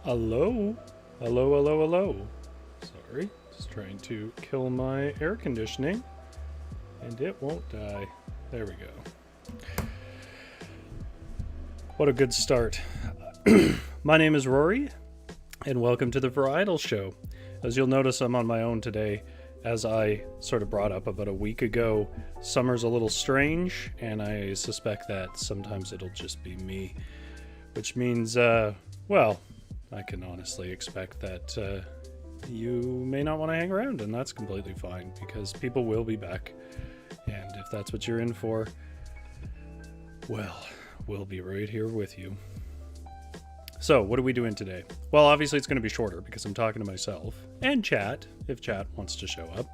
Hello? Hello, hello, hello. Sorry, just trying to kill my air conditioning. And it won't die. There we go. What a good start. My name is Rory, and welcome to the Varietal Show. As you'll notice, I'm on my own today. As I sort of brought up about a week ago, summer's a little strange, and I suspect that sometimes it'll just be me. Which means, well, I can honestly expect that you may not want to hang around, and that's completely fine, because people will be back. And if that's what you're in for, well, we'll be right here with you. So, what are we doing today? Well, obviously it's going to be shorter, because I'm talking to myself, and chat, if chat wants to show up.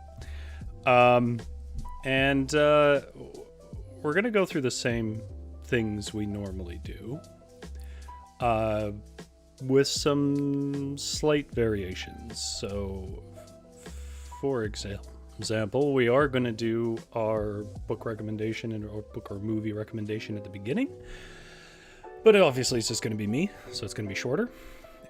We're going to go through the same things we normally do. With some slight variations. So, for example, we are going to do our book recommendation or book or movie recommendation at the beginning. But obviously it's just going to be me, so it's going to be shorter.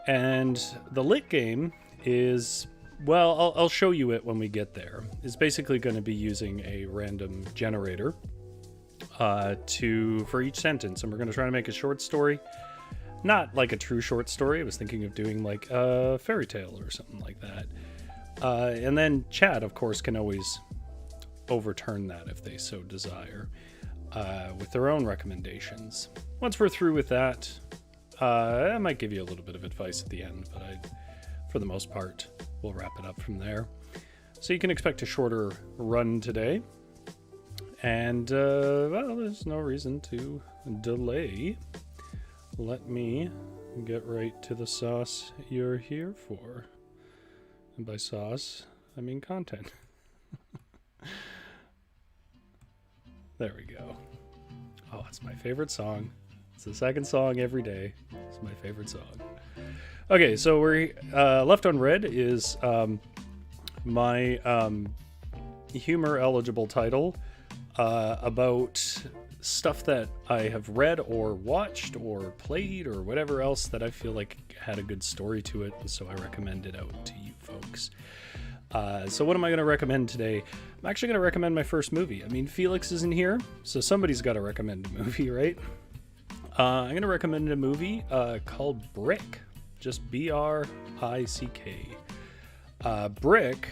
And the lit game is, well, I'll show you it when we get there. It's basically going to be using a random generator for each sentence. And we're going to try to make a short story. Not like a true short story. I was thinking of doing like a fairy tale or something like that. And then chat, of course, can always overturn that if they so desire with their own recommendations. Once we're through with that, I might give you a little bit of advice at the end, but for the most part, we'll wrap it up from there. So you can expect a shorter run today. And, well, there's no reason to delay. Let me get right to the sauce you're here for. And by sauce, I mean content. There we go. Oh, it's my favorite song. It's the second song every day. It's my favorite song. Okay, so we're left unread is my humor-eligible title about stuff that I have read or watched or played or whatever else that I feel like had a good story to it, and so I recommend it out to you folks. So what am I going to recommend today? I'm actually going to recommend my first movie. I mean, Felix isn't here, so somebody's got to recommend a movie, right? I'm going to recommend a movie called Brick, just B-R-I-C-K. Brick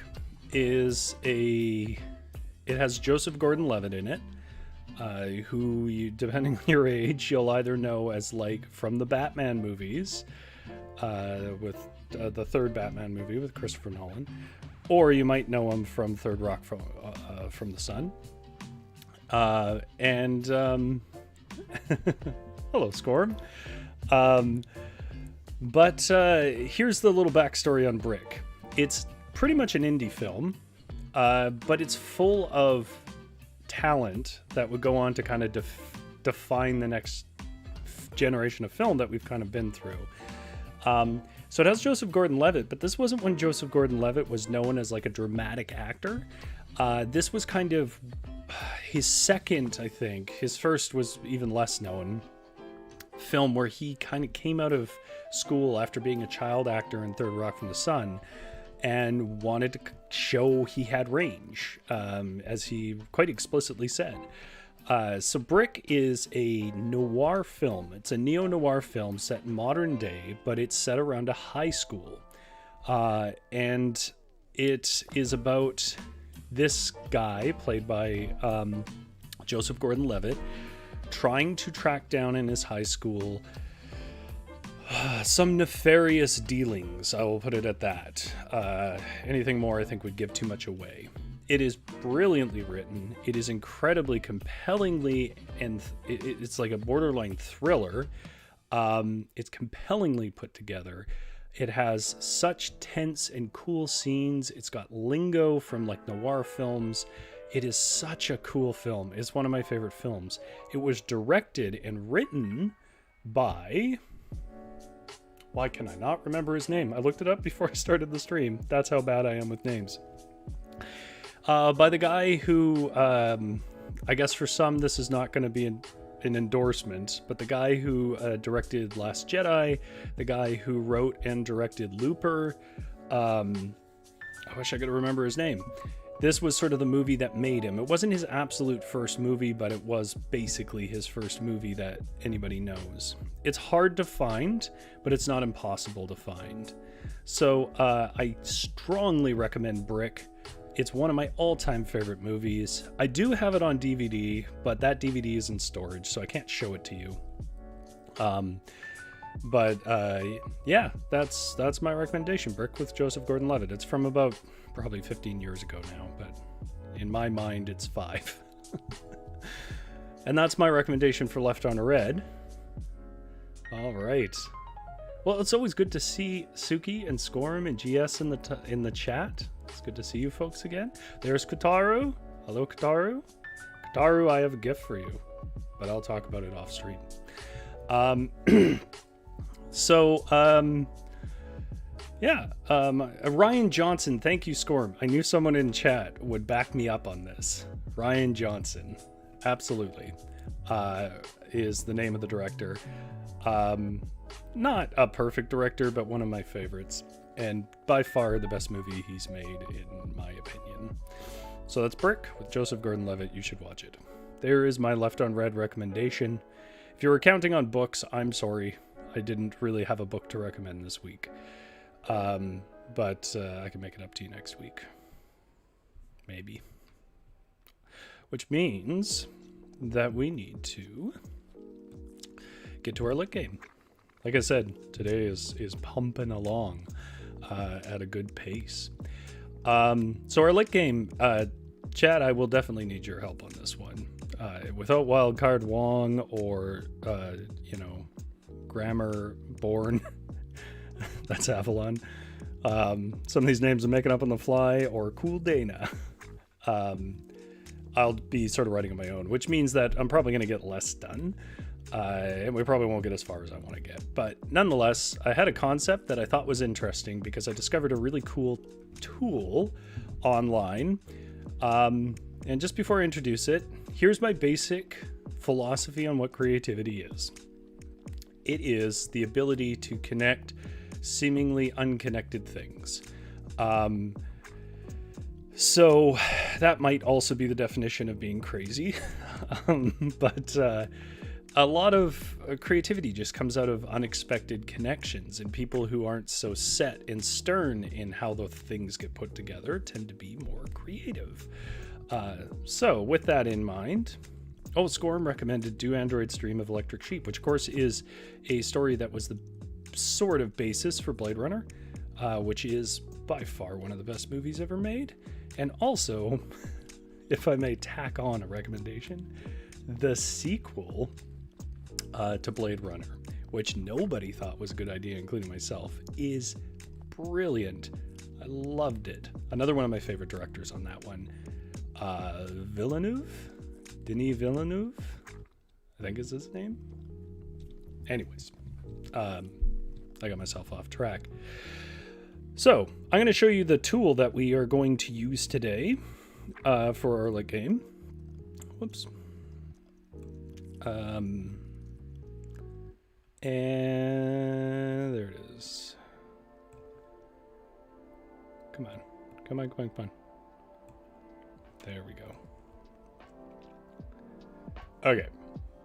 is it has Joseph Gordon-Levitt in it. Who, you, depending on your age, you'll either know as like from the Batman movies, with the third Batman movie with Christopher Nolan, or you might know him from Third Rock from the Sun. Hello, Scorm. But here's the little backstory on Brick. It's pretty much an indie film, but it's full of talent that would go on to kind of define the next generation of film that we've kind of been through. So it has Joseph Gordon-Levitt, but this wasn't when Joseph Gordon-Levitt was known as like a dramatic actor. This was kind of his second, I think. His first was even less known film, where he kind of came out of school after being a child actor in Third Rock from the Sun and wanted to show he had range, as he quite explicitly said. So Brick is a noir film. It's a neo-noir film set in modern day, but it's set around a high school. And it is about this guy, played by Joseph Gordon-Levitt, trying to track down in his high school some nefarious dealings. I will put it at that. Anything more, I think, would give too much away. It is brilliantly written. It is incredibly compellingly, and it's like a borderline thriller. It's compellingly put together. It has such tense and cool scenes. It's got lingo from like noir films. It is such a cool film. It's one of my favorite films. It was directed and written by... Why can I not remember his name? I looked it up before I started the stream. That's how bad I am with names. By the guy who, I guess for some, this is not going to be an endorsement, but the guy who directed Last Jedi, the guy who wrote and directed Looper, I wish I could remember his name. This was sort of the movie that made him. It wasn't his absolute first movie, but it was basically his first movie that anybody knows. It's hard to find, but it's not impossible to find. So I strongly recommend Brick. It's one of my all-time favorite movies. I do have it on DVD, but that DVD is in storage, so I can't show it to you. Yeah, that's my recommendation. Brick with Joseph Gordon-Levitt. It's from about probably 15 years ago now, but in my mind it's 5. And that's my recommendation for Left on Red. All right. Well, it's always good to see Suki and Scorm and GS in the chat. It's good to see you folks again. There's Kataru. Hello, Kataru. Kataru, I have a gift for you, but I'll talk about it off stream. Ryan Johnson, thank you, Scorm. I knew someone in chat would back me up on this. Ryan Johnson, absolutely, is the name of the director. Not a perfect director, but one of my favorites, and by far the best movie he's made, in my opinion. So that's Brick with Joseph Gordon-Levitt. You should watch it. There is my Left on Red recommendation. If you were counting on books, I'm sorry. I didn't really have a book to recommend this week. But I can make it up to you next week. Maybe. Which means that we need to get to our lit game. Like I said, today is pumping along at a good pace. So our lit game, Chad, I will definitely need your help on this one. Without Wildcard Wong or, Grammar Born, that's Avalon. Some of these names I'm making up on the fly, or Cool Dana. I'll be sort of writing on my own, which means that I'm probably going to get less done. And we probably won't get as far as I want to get. But nonetheless, I had a concept that I thought was interesting because I discovered a really cool tool online. And just before I introduce it, here's my basic philosophy on what creativity is. It is the ability to connect seemingly unconnected things. So that might also be the definition of being crazy. But a lot of creativity just comes out of unexpected connections, and people who aren't so set and stern in how the things get put together tend to be more creative. So with that in mind, Scorm recommended Do Androids Dream of Electric Sheep, which of course is a story that was the sort of basis for Blade Runner, which is by far one of the best movies ever made. And also, if I may tack on a recommendation, the sequel to Blade Runner, which nobody thought was a good idea, including myself, is brilliant. I loved it. Another one of my favorite directors on that one, Denis Villeneuve, I think is his name. Anyways, I got myself off track. So I'm going to show you the tool that we are going to use today for our lit game. Whoops. And there it is. Come on. There we go. Okay.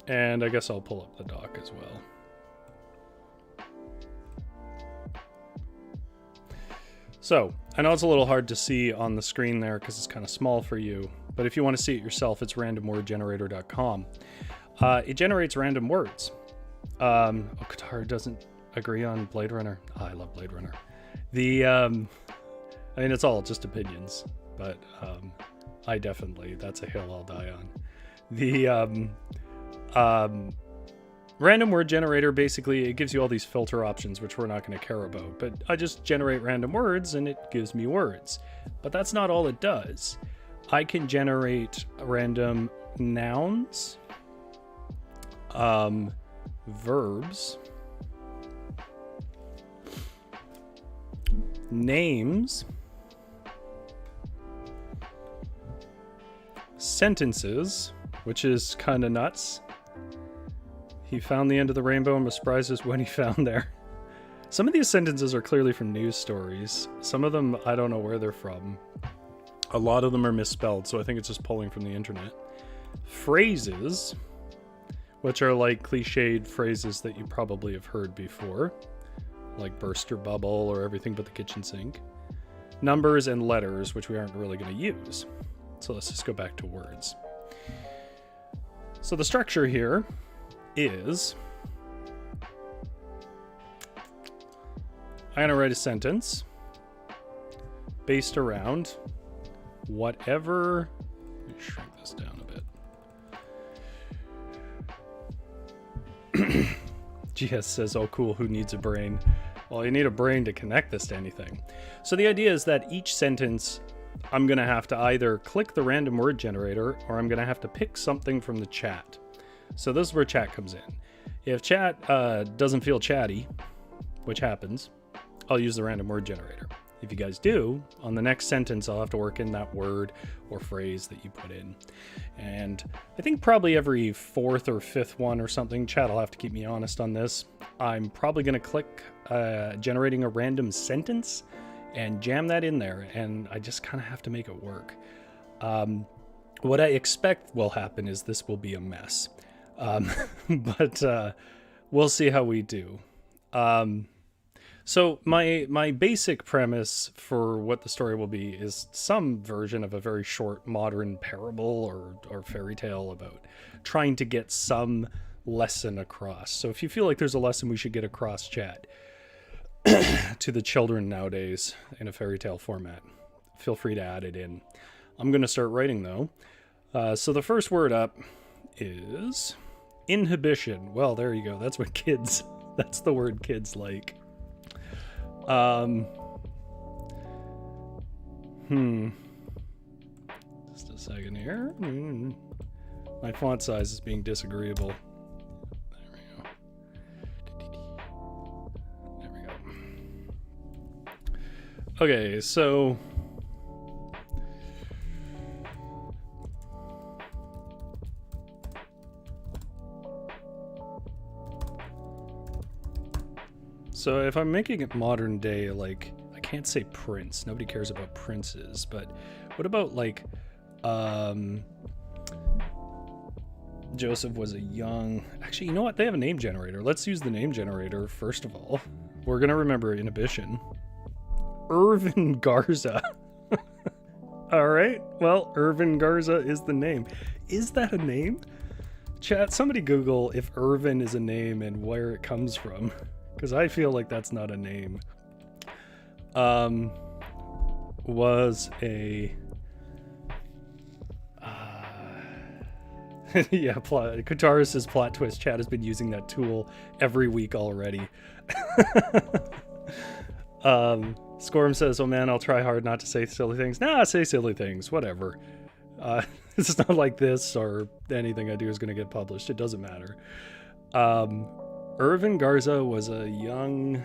And I guess I'll pull up the doc as well. So, I know it's a little hard to see on the screen there because it's kind of small for you, but if you want to see it yourself, it's randomwordgenerator.com. It generates random words. Qatar doesn't agree on Blade Runner. I love Blade Runner. It's all just opinions, but that's a hill I'll die on. The random word generator, basically, it gives you all these filter options, which we're not going to care about, but I just generate random words and it gives me words. But that's not all it does. I can generate random nouns, verbs, names, sentences, which is kind of nuts, He found the end of the rainbow and was surprised as when he found there. Some of these sentences are clearly from news stories. Some of them, I don't know where they're from. A lot of them are misspelled, so I think it's just pulling from the internet. Phrases, which are like cliched phrases that you probably have heard before, like burst your bubble or everything but the kitchen sink. Numbers and letters, which we aren't really going to use. So let's just go back to words. So the structure here is, I'm going to write a sentence based around whatever, let me shrink this down a bit. GS says, oh cool, who needs a brain? Well, you need a brain to connect this to anything. So the idea is that each sentence, I'm going to have to either click the random word generator or I'm going to have to pick something from the chat. So this is where chat comes in. If chat doesn't feel chatty, which happens, I'll use the random word generator. If you guys do, on the next sentence, I'll have to work in that word or phrase that you put in. And I think probably every fourth or fifth one or something, chat will have to keep me honest on this. I'm probably going to click generating a random sentence and jam that in there. And I just kind of have to make it work. What I expect will happen is this will be a mess. But we'll see how we do. So my basic premise for what the story will be is some version of a very short modern parable or fairy tale about trying to get some lesson across. So if you feel like there's a lesson we should get across, chat, to the children nowadays in a fairy tale format, feel free to add it in. I'm going to start writing though. So the first word up is inhibition. Well, there you go. That's what kids, that's the word kids like. Just a second here. My font size is being disagreeable. There we go. Okay, so if I'm making it modern day, like, I can't say prince. Nobody cares about princes. But what about, like, Joseph was a young... Actually, you know what? They have a name generator. Let's use the name generator, first of all. We're going to remember inhibition. Irvin Garza. All right. Well, Irvin Garza is the name. Is that a name? Chat, somebody Google if Irvin is a name and where it comes from. Because I feel like that's not a name. Was a... yeah, Kataris' plot twist. Chat has been using that tool every week already. Scorm says, oh man, I'll try hard not to say silly things. Nah, say silly things. Whatever. It's not like this or anything I do is going to get published. It doesn't matter. Irvin Garza was a young,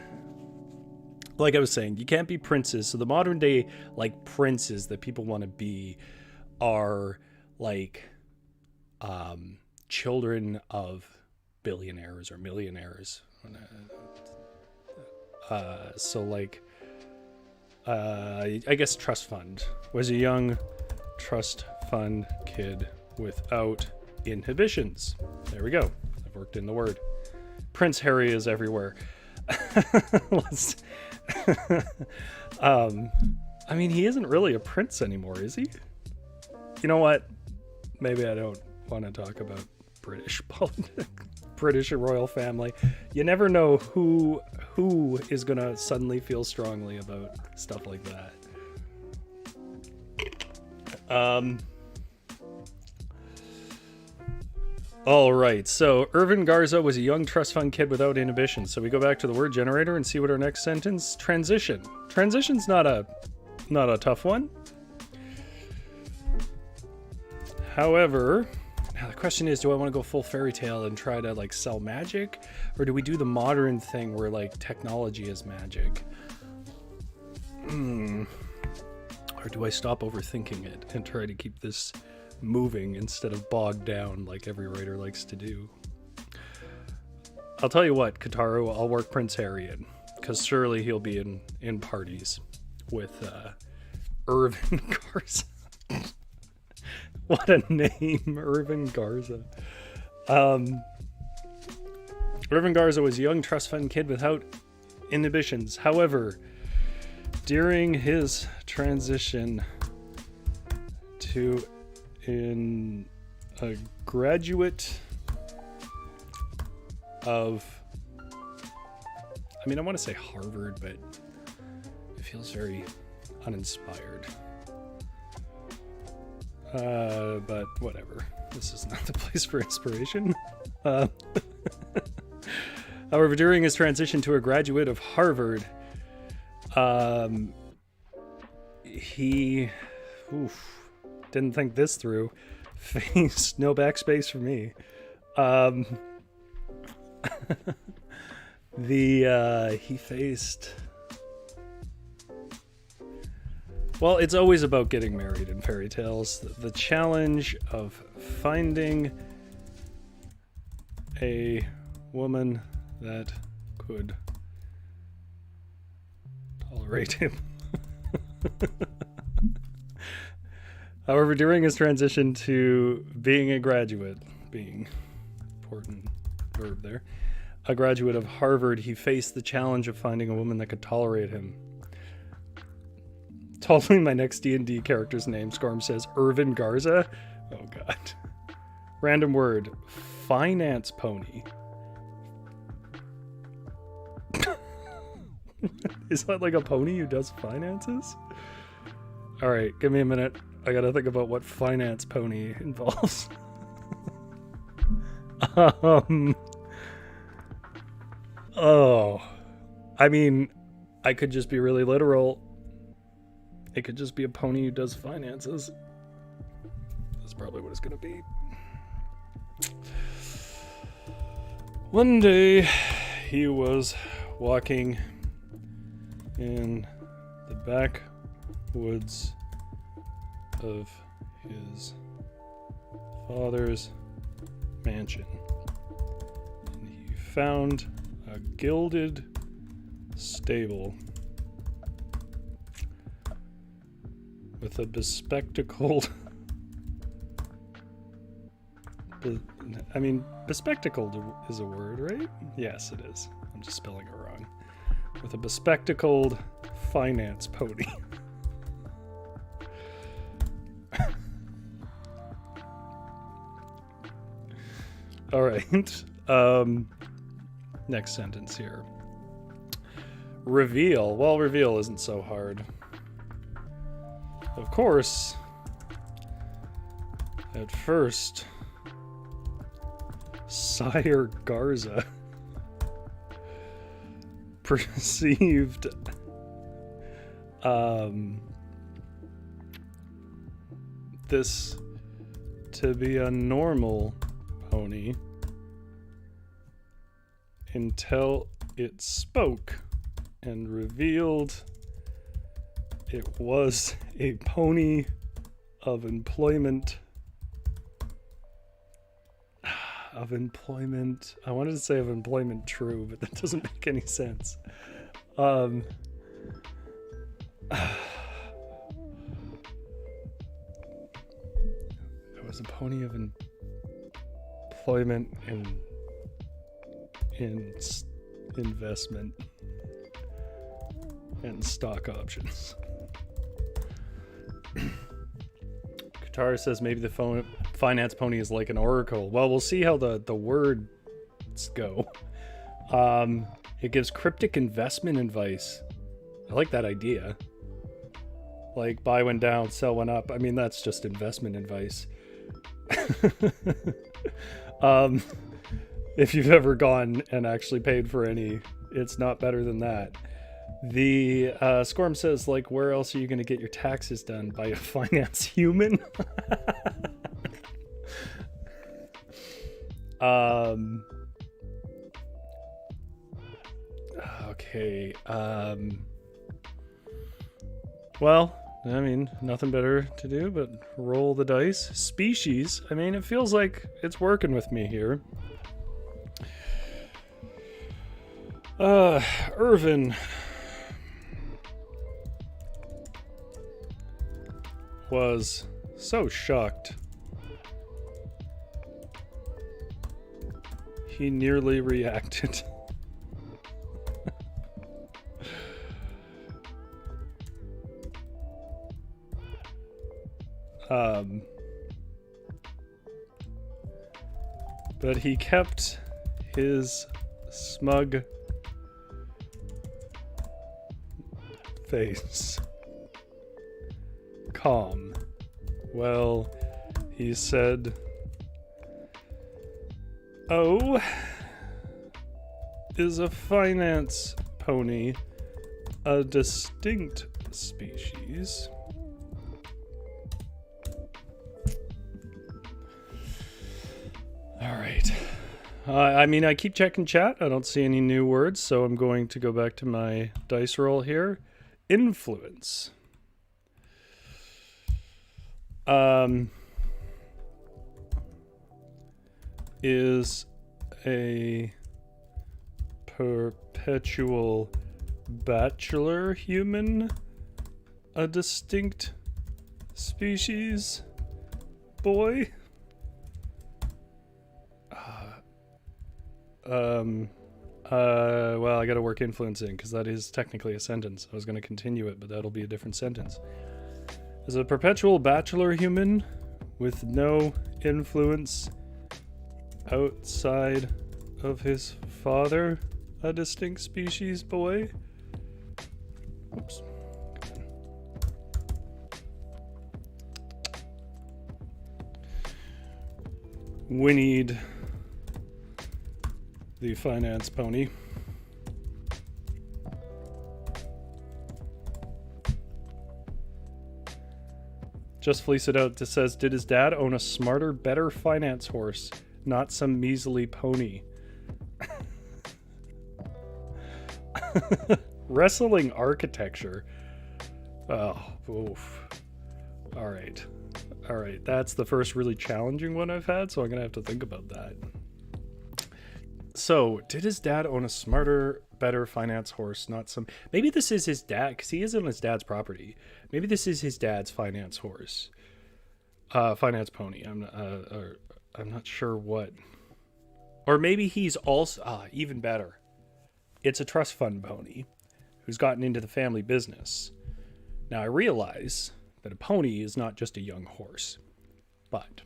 like I was saying, you can't be princes. So the modern day, like, princes that people want to be are like children of billionaires or millionaires. So like, I guess trust fund was a young trust fund kid without inhibitions. There we go. I've worked in the word. Prince Harry is everywhere. I mean, he isn't really a prince anymore, is he? You know what? Maybe I don't want to talk about British politics, British royal family. You never know who is going to suddenly feel strongly about stuff like that. All right, so Irvin Garza was a young trust fund kid without inhibition. So we go back to the word generator and see what our next sentence, transition. Transition's not a tough one. However, now the question is, do I want to go full fairy tale and try to like sell magic, or do we do the modern thing where like technology is magic? Or do I stop overthinking it and try to keep this moving instead of bogged down like every writer likes to do? I'll tell you what, Kataru, I'll work Prince Harry in, because surely he'll be in parties with Irvin Garza. What a name, Irvin Garza. Irvin Garza was a young trust fund kid without inhibitions. However, during his transition to a graduate of, I mean, I want to say Harvard, but it feels very uninspired. But whatever. This is not the place for inspiration. However, during his transition to a graduate of Harvard, he didn't think this through. Faced no backspace for me. He faced. Well, it's always about getting married in fairy tales. The challenge of finding a woman that could tolerate him. However, during his transition to being a graduate, being important verb there, a graduate of Harvard, he faced the challenge of finding a woman that could tolerate him. Totally my next D&D character's name, Scorm says. Irvin Garza? Oh, God. Random word. Finance pony. Is that like a pony who does finances? All right, give me a minute. I gotta think about what finance pony involves. Oh. I mean, I could just be really literal. It could just be a pony who does finances. That's probably what it's gonna be. One day, he was walking in the backwoods of his father's mansion. And he found a gilded stable with a bespectacled... I mean, bespectacled is a word, right? Yes, it is. I'm just spelling it wrong. With a bespectacled finance pony. All right. Next sentence here. Reveal. Well, reveal isn't so hard. Of course, at first, Sire Garza perceived this to be a normal pony until it spoke and revealed it was a pony of employment. Of employment. I wanted to say of employment true, but that doesn't make any sense. It was a pony of employment in investment and stock options. Katara says maybe the finance pony is like an oracle. Well, we'll see how the words go. It gives cryptic investment advice. I like that idea. Like buy one down, sell one up. I mean, that's just investment advice. If you've ever gone and actually paid for any, it's not better than that. The Scorm says, like, where else are you going to get your taxes done? By a finance human? Okay. Well, I mean, nothing better to do but roll the dice. Species. I mean, it feels like it's working with me here. Irvin was so shocked. He nearly reacted. But he kept his smug face calm. Well, he said, "Oh, is a finance pony a distinct species?" All right. I mean, I keep checking chat. I don't see any new words, so I'm going to go back to my dice roll here. Influence. Is a perpetual bachelor human a distinct species, boy? Well, I gotta work influence in, because that is technically a sentence. I was gonna continue it, but that'll be a different sentence. Is a perpetual bachelor human with no influence outside of his father a distinct species, boy? Oops. Whinnied the finance pony. Just fleece it out. It says, did his dad own a smarter, better finance horse, not some measly pony? Wrestling architecture. Oh, oof. All right. All right. That's the first really challenging one I've had, so I'm going to have to think about that. So, did his dad own a smarter, better finance horse, not some... Maybe this is his dad, because he is on his dad's property. Maybe this is his dad's finance horse. Finance pony. I'm not sure what. Or maybe he's also... even better. It's a trust fund pony who's gotten into the family business. Now, I realize that a pony is not just a young horse. But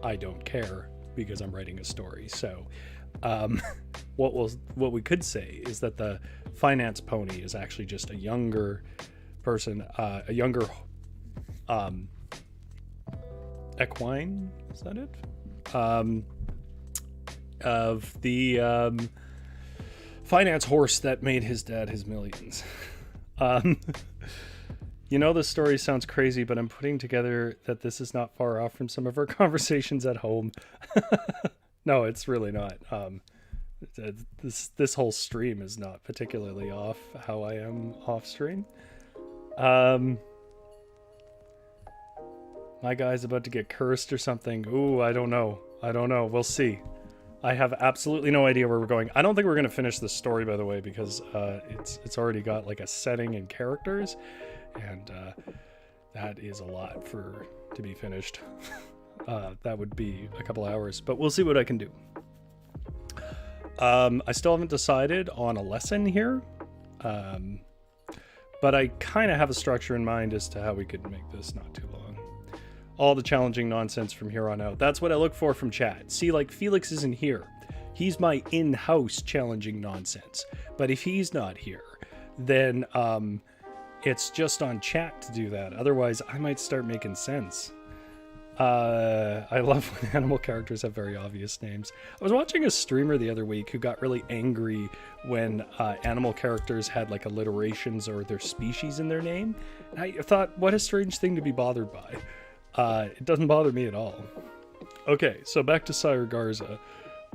I don't care, because I'm writing a story, so... what we could say is that the finance pony is actually just a younger person, a younger equine, is that it? Of the finance horse that made his dad his millions. You know, this story sounds crazy, but I'm putting together that this is not far off from some of our conversations at home. No, it's really not. This whole stream is not particularly off how I am off stream. My guy's about to get cursed or something. Ooh, I don't know. We'll see. I have absolutely no idea where we're going. I don't think we're going to finish this story, by the way, because it's already got like a setting and characters, and that is a lot to be finished. That would be a couple hours, but we'll see what I can do. I still haven't decided on a lesson here, but I kind of have a structure in mind as to how we could make this not too long. All the challenging nonsense from here on out. That's what I look for from chat. See, like, Felix isn't here. He's my in-house challenging nonsense. But if he's not here, then it's just on chat to do that. Otherwise, I might start making sense. I love when animal characters have very obvious names. I was watching a streamer the other week who got really angry when animal characters had like alliterations or their species in their name. And I thought, what a strange thing to be bothered by. It doesn't bother me at all. Okay, so back to Sire Garza.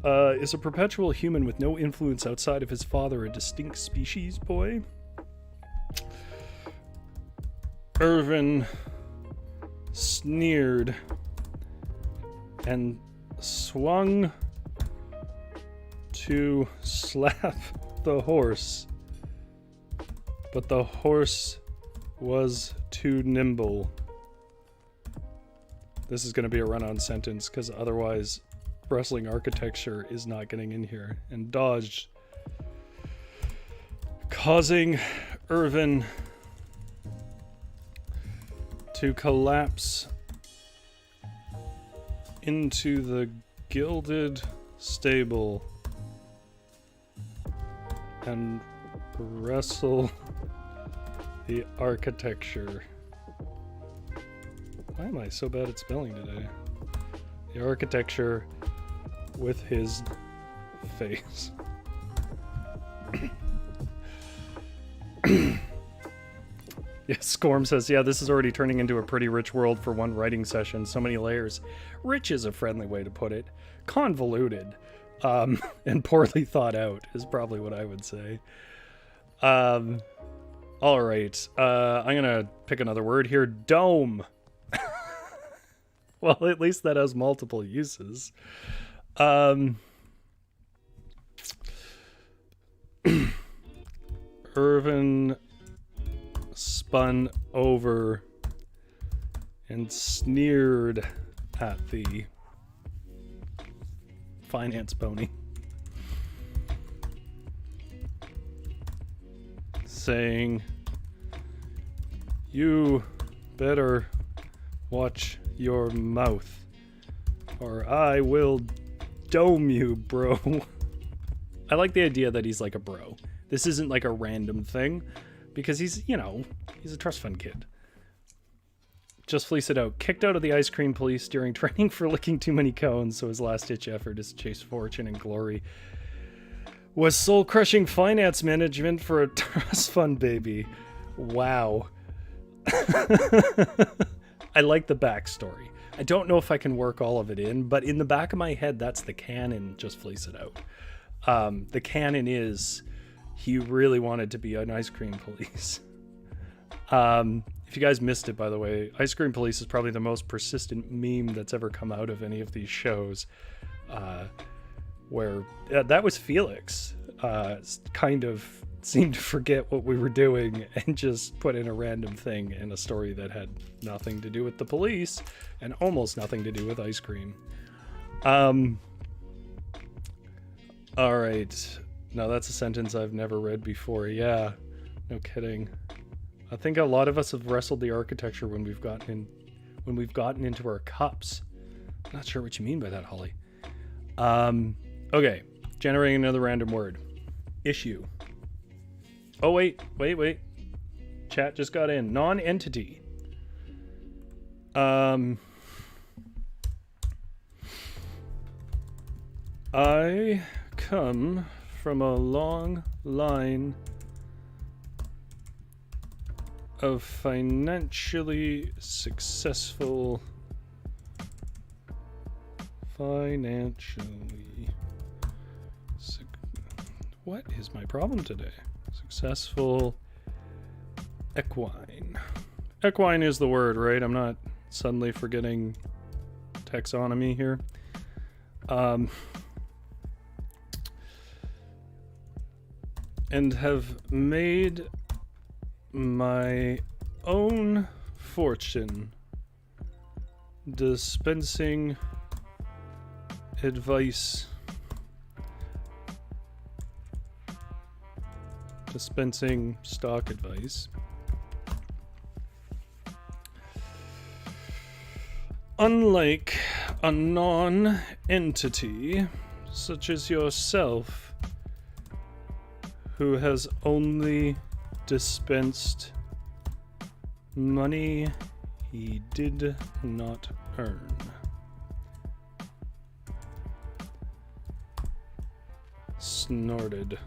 Is a perpetual human with no influence outside of his father a distinct species, boy? Irvin sneered and swung to slap the horse, but the horse was too nimble. This is going to be a run-on sentence because otherwise wrestling architecture is not getting in here. And dodged, causing Irvin to collapse into the gilded stable and wrestle the architecture. Why am I so bad at spelling today? The architecture with his face. Yes, Scorm says, yeah, this is already turning into a pretty rich world for one writing session. So many layers. Rich is a friendly way to put it. Convoluted. And poorly thought out is probably what I would say. All right. I'm going to pick another word here. Dome. Well, at least that has multiple uses. Irvin spun over and sneered at the finance pony, saying, "You better watch your mouth, or I will dome you, bro." I like the idea that he's like a bro. This isn't like a random thing, because he's, you know, he's a trust fund kid. Just fleece it out. Kicked out of the ice cream police during training for licking too many cones, so his last-ditch effort is to chase fortune and glory was soul-crushing finance management for a trust fund baby. Wow. I like the backstory. I don't know if I can work all of it in, but in the back of my head, that's the canon. Just fleece it out. The canon is he really wanted to be an ice cream police. If you guys missed it, by the way, Ice Cream Police is probably the most persistent meme that's ever come out of any of these shows. Where that was Felix. Kind of seemed to forget what we were doing and just put in a random thing in a story that had nothing to do with the police and almost nothing to do with ice cream. All right. Now that's a sentence I've never read before. Yeah, no kidding. I think a lot of us have wrestled the architecture when we've gotten into our cups. I'm not sure what you mean by that, Holly. Okay, generating another random word. Issue. Oh, wait. Chat just got in. Non-entity. I come from a long line of financially successful what is my problem today? Successful equine. Equine is the word, right? I'm not suddenly forgetting taxonomy here. And have made my own fortune dispensing advice, dispensing stock advice. Unlike a non-entity such as yourself, who has only dispensed money he did not earn. Snorted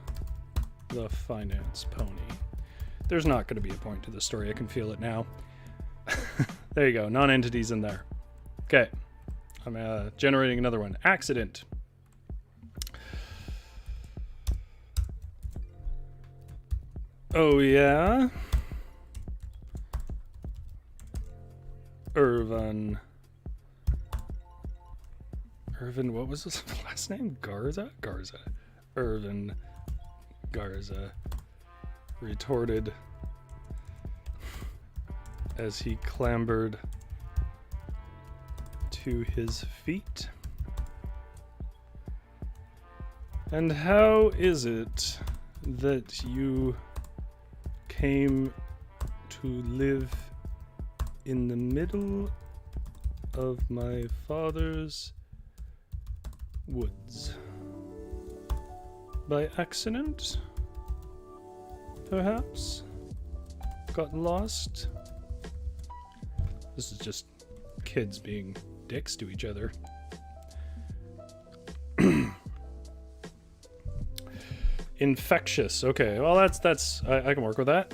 the finance pony. There's not going to be a point to the story. I can feel it now. There you go. Non-entities in there. Okay. I'm generating another one. Accident. Oh, yeah? Irvin, what was his last name? Garza? Irvin Garza retorted as he clambered to his feet. And how is it that you came to live in the middle of my father's woods? By accident? Perhaps? Got lost? This is just kids being dicks to each other. Infectious. Okay, well that's I can work with that.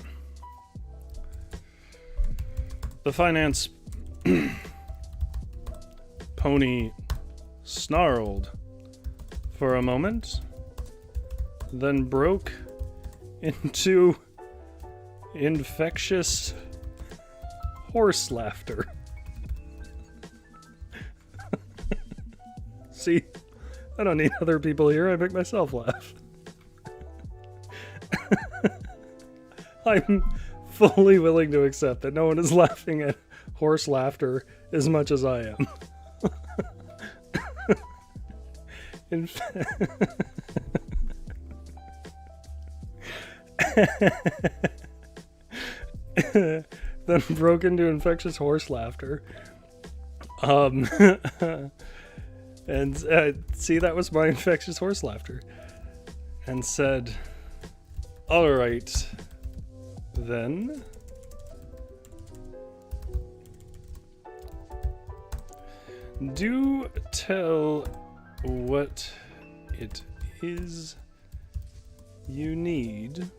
The finance pony snarled for a moment, then broke into infectious horse laughter. See, I don't need other people here. I make myself laugh. I'm fully willing to accept that no one is laughing at horse laughter as much as I am. Then broke into infectious horse laughter. And see, that was my infectious horse laughter. And said, "All right, then. Do tell what it is you need."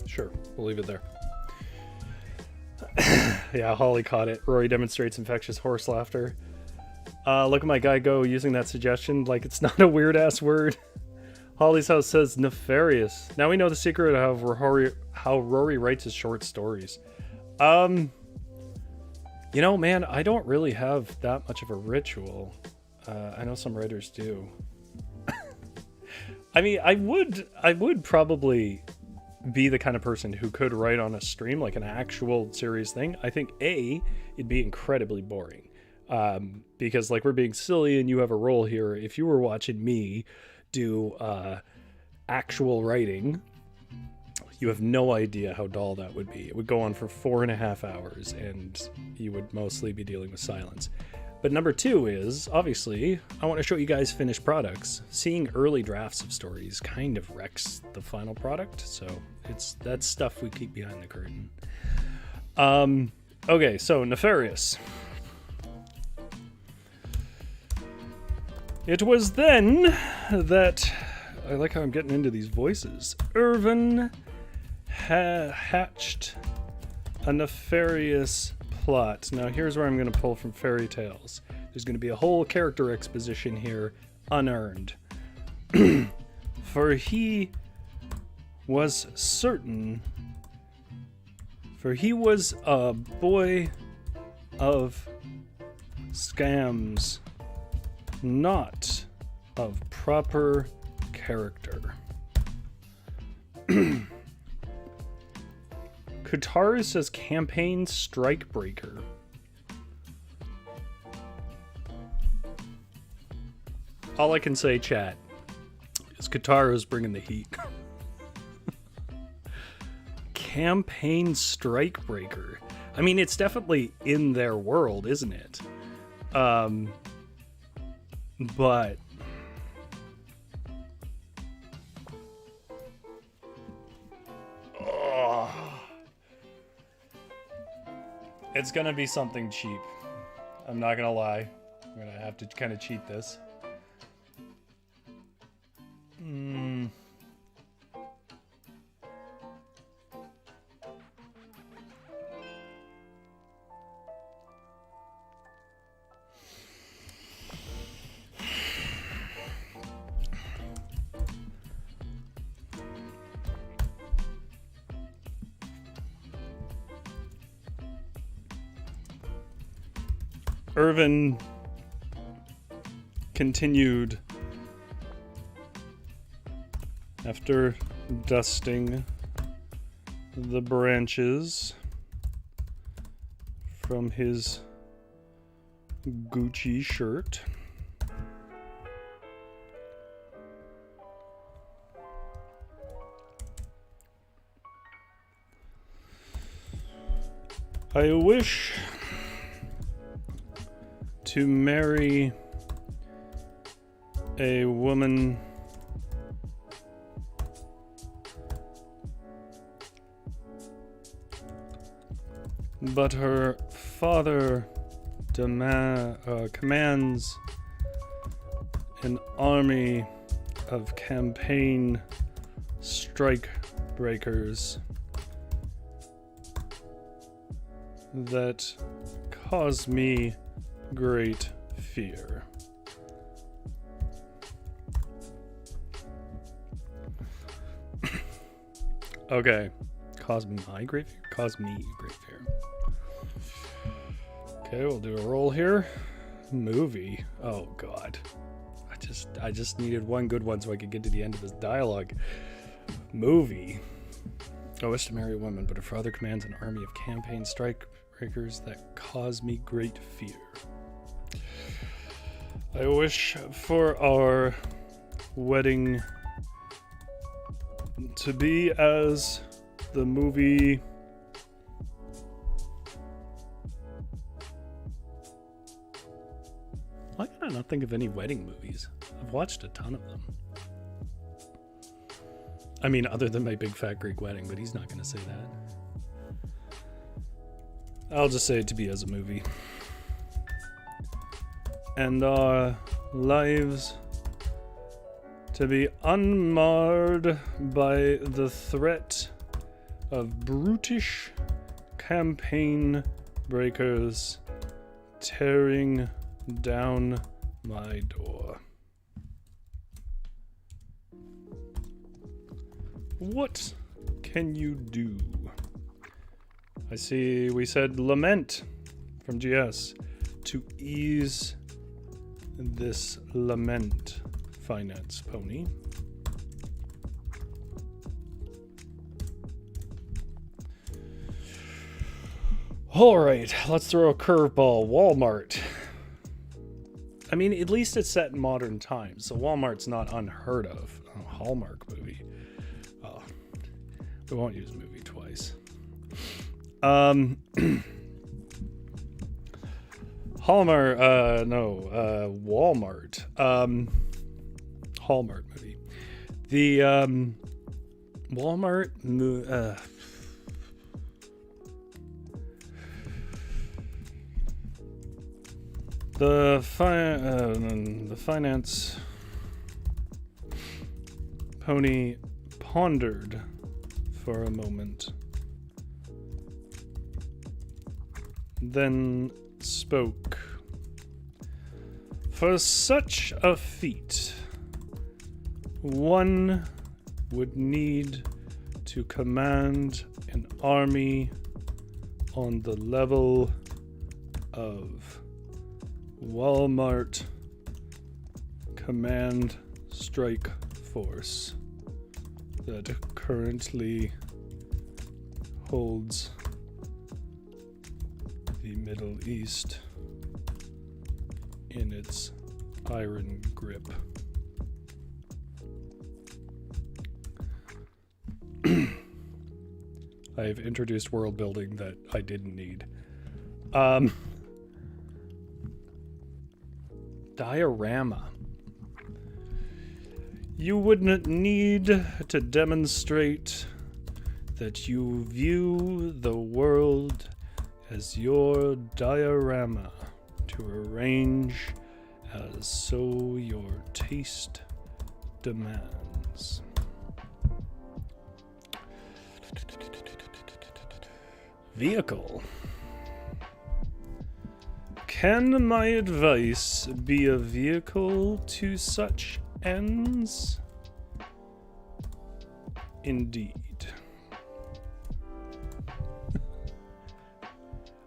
Sure, we'll leave it there. Yeah, Holly caught it. Rory demonstrates infectious horse laughter. Look at my guy go using that suggestion like it's not a weird-ass word. Holly's house says nefarious. Now we know the secret of how Rory writes his short stories. You know, man, I don't really have that much of a ritual. I know some writers do. I mean, I would probably be the kind of person who could write on a stream, like an actual serious thing. I think it'd be incredibly boring. Because like we're being silly and you have a role here. If you were watching me do actual writing, you have no idea how dull that would be. It would go on for 4.5 hours and you would mostly be dealing with silence. But number 2 is, obviously, I want to show you guys finished products. Seeing early drafts of stories kind of wrecks the final product, so that's stuff we keep behind the curtain. Okay, so nefarious. It was then that, I like how I'm getting into these voices, Irvin hatched a nefarious plot. Now here's where I'm going to pull from fairy tales. There's going to be a whole character exposition here, unearned. For he was a boy of scams, not of proper character. Kataru says campaign strikebreaker. All I can say, chat, is Kataru's bringing the heat. Campaign strikebreaker. I mean, it's definitely in their world, isn't it? But it's gonna be something cheap. I'm not gonna lie. I'm gonna have to kind of cheat this. Irvin continued after dusting the branches from his Gucci shirt. I wish to marry a woman but her father commands an army of campaign strike breakers that cause me great fear. Okay. Cause my great fear? Cause me great fear. Okay, we'll do a roll here. Movie. Oh god. I just needed one good one so I could get to the end of this dialogue. Movie. I wish to marry a woman, but her father commands an army of campaign strike breakers that cause me great fear. I wish for our wedding to be as the movie why can I not think of any wedding movies? I've watched a ton of them. I mean, other than My Big Fat Greek Wedding, but he's not going to say that. I'll just say it to be as a movie. And our lives to be unmarred by the threat of brutish campaign breakers tearing down my door. What can you do? I see we said lament from GS to ease this lament, finance pony. All right, let's throw a curveball. Walmart. I mean, at least it's set in modern times, so Walmart's not unheard of. A Hallmark movie. Oh, we won't use movie twice. Hallmark, Walmart. Hallmark movie. The Walmart the finance pony pondered for a moment, then spoke. For such a feat, one would need to command an army on the level of Walmart Command Strike Force that currently holds the Middle East in its iron grip. I've introduced world building that I didn't need. Diorama. You wouldn't need to demonstrate that you view the world as your diorama to arrange as so your taste demands. Vehicle. Can my advice be a vehicle to such ends? Indeed.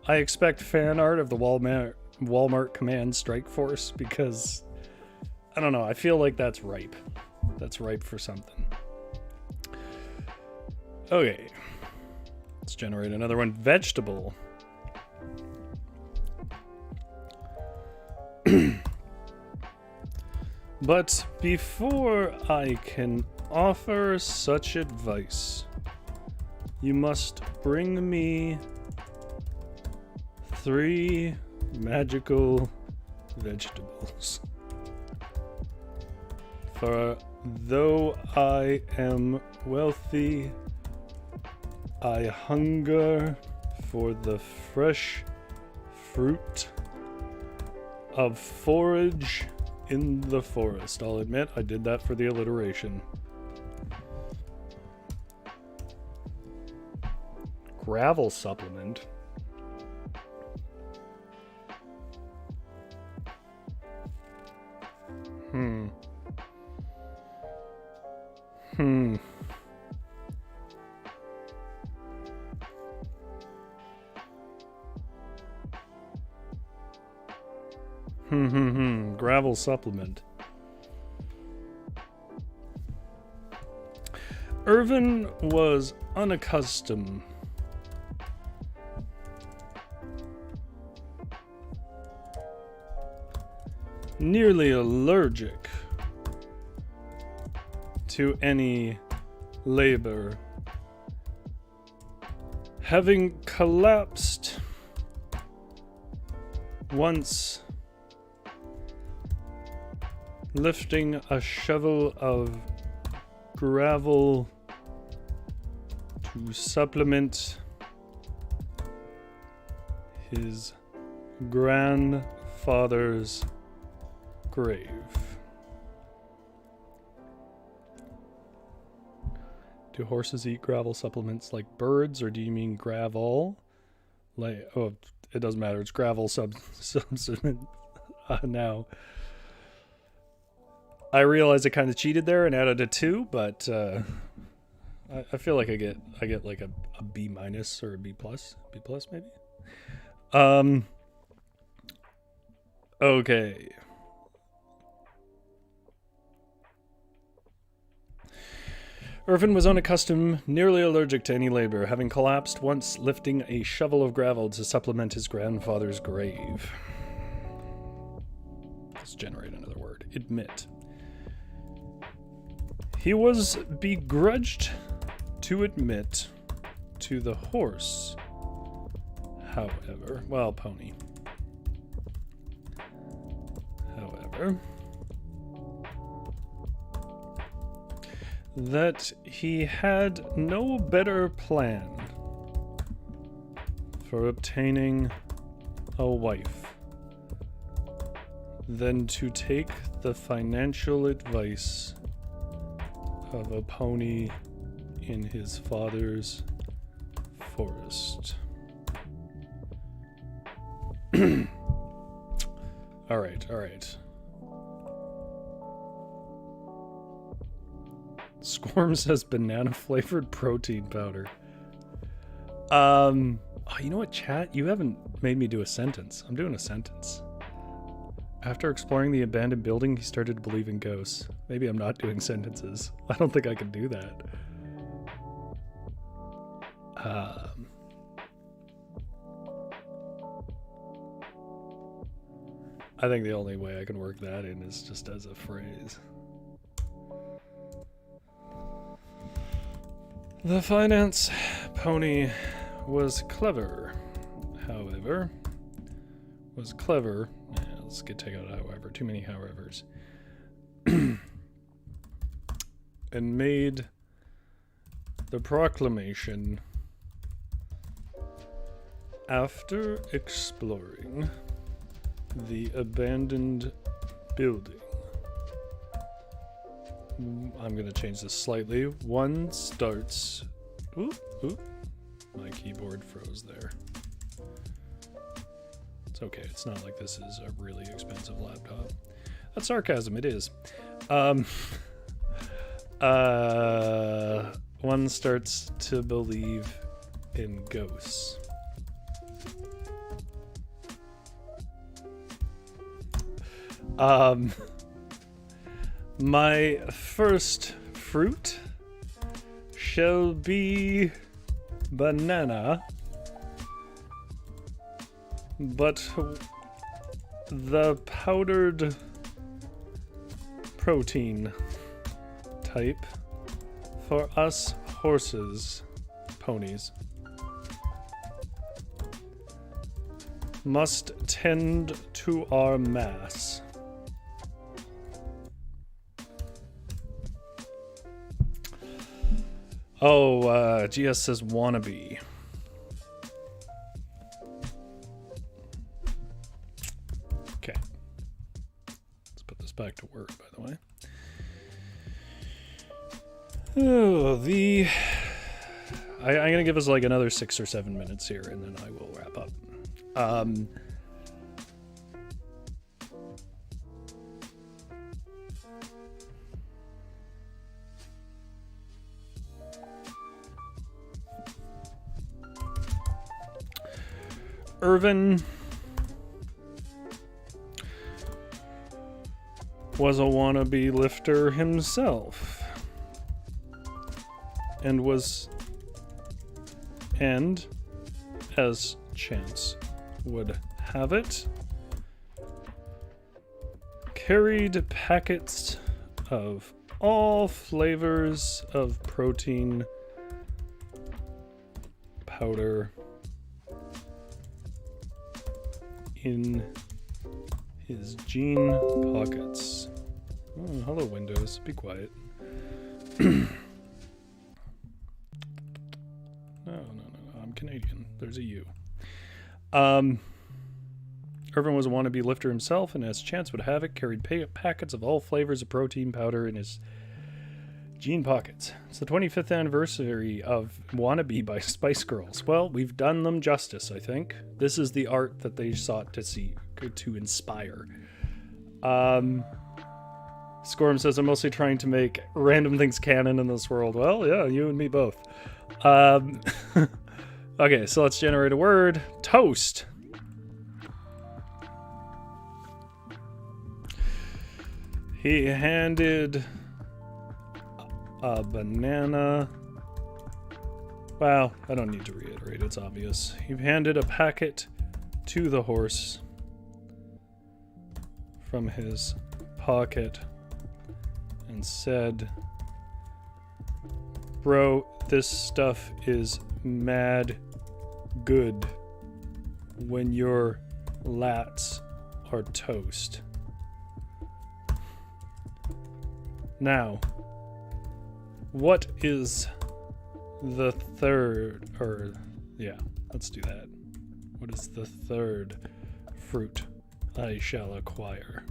I expect fan art of the Walmart Command Strike Force because I don't know. I feel like that's ripe. That's ripe for something. Okay. Let's generate another one. Vegetable. But before I can offer such advice, you must bring me 3 magical vegetables. For though I am wealthy, I hunger for the fresh fruit of forage in the forest. I'll admit, I did that for the alliteration. Gravel supplement. Gravel supplement. Irvin was unaccustomed nearly allergic to any labor, having collapsed once lifting a shovel of gravel to supplement his grandfather's grave. Do horses eat gravel supplements like birds, or do you mean gravel? Like, oh, it doesn't matter. It's gravel substitute. Now, I realize I kind of cheated there and added a 2, but I feel like I get like a B minus or a B plus maybe. Okay. Irvin was unaccustomed, nearly allergic to any labor, having collapsed once lifting a shovel of gravel to supplement his grandfather's grave. Let's generate another word. Admit. He was begrudged to admit to the horse, however, well, pony. However, that he had no better plan for obtaining a wife than to take the financial advice of a pony in his father's forest. All right. Squirm says banana flavored protein powder. Oh, you know what, chat? You haven't made me do a sentence. I'm doing a sentence. After exploring the abandoned building, he started to believe in ghosts. Maybe I'm not doing sentences. I don't think I can do that. I think the only way I can work that in is just as a phrase. The finance pony was clever, however. Was clever. Let's take out however. Too many howevers. And made the proclamation after exploring the abandoned building. I'm going to change this slightly. One starts... Ooh. My keyboard froze there. It's okay. It's not like this is a really expensive laptop. That's sarcasm. It is. One starts to believe in ghosts. My first fruit shall be banana, but the powdered protein type for us horses, ponies, must tend to our mass. Oh, GS says wannabe. Okay. Let's put this back to work, by the way. Oh, I'm going to give us like another 6 or 7 minutes here, and then I will wrap up. Irvin was a wannabe lifter himself, and as chance would have it, carried packets of all flavors of protein powder in his jean pockets. Oh, hello, Windows. Be quiet. No. I'm Canadian. There's a U. Irvin was a wannabe lifter himself, and as chance would have it, carried packets of all flavors of protein powder in his jean pockets. It's the 25th anniversary of Wannabe by Spice Girls. Well, we've done them justice, I think. This is the art that they sought to inspire. Scorm says, I'm mostly trying to make random things canon in this world. Well, yeah, you and me both. Okay, so let's generate a word. Toast. He handed a banana. Well, I don't need to reiterate, it's obvious. He handed a packet to the horse from his pocket and said, bro, this stuff is mad good when your lats are toast. Now, what is the third, let's do that. What is the third fruit I shall acquire?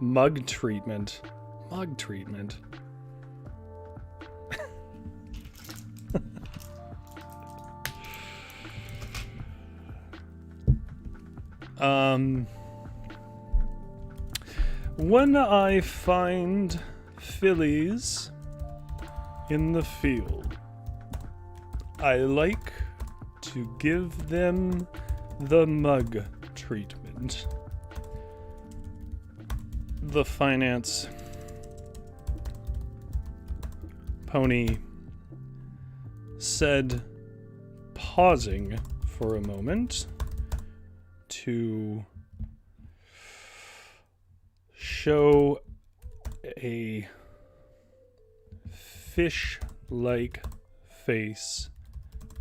Mug treatment. Mug treatment. When I find fillies in the field, I like to give them the mug treatment. The finance pony said, pausing for a moment to show a fish-like face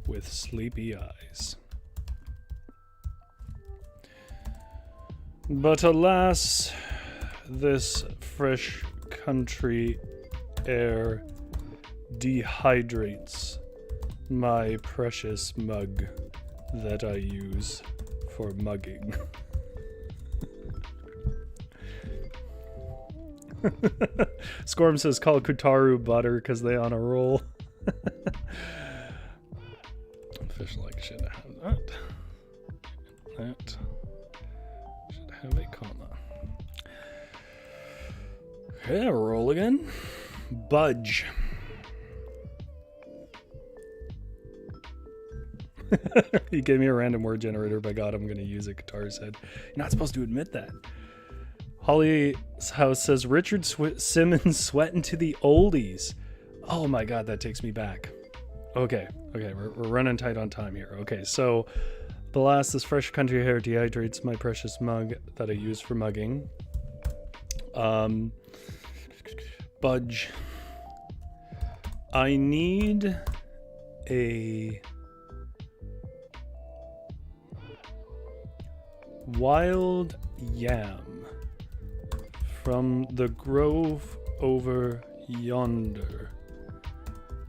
with sleepy eyes. But alas, this fresh country air dehydrates my precious mug that I use for mugging. Scorm says call Kutaru butter because they on a roll. Fish like should have that. That should have a comma. Okay, roll again. Budge. He gave me a random word generator. By God, I'm going to use it. Guitar said, "You're not supposed to admit that." Holly's House says, Richard Simmons sweating to the oldies. Oh my God, that takes me back. Okay, we're running tight on time here. Okay, so alas, this fresh country hair dehydrates my precious mug that I use for mugging. Budge. I need a wild yam from the grove over yonder,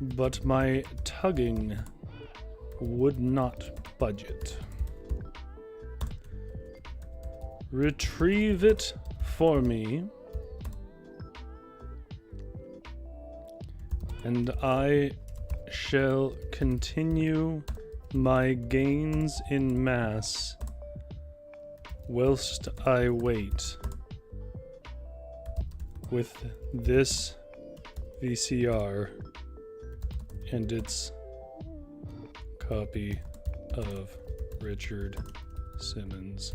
but my tugging would not budget. Retrieve it for me, and I shall continue my gains in mass whilst I wait with this VCR and its copy of Richard Simmons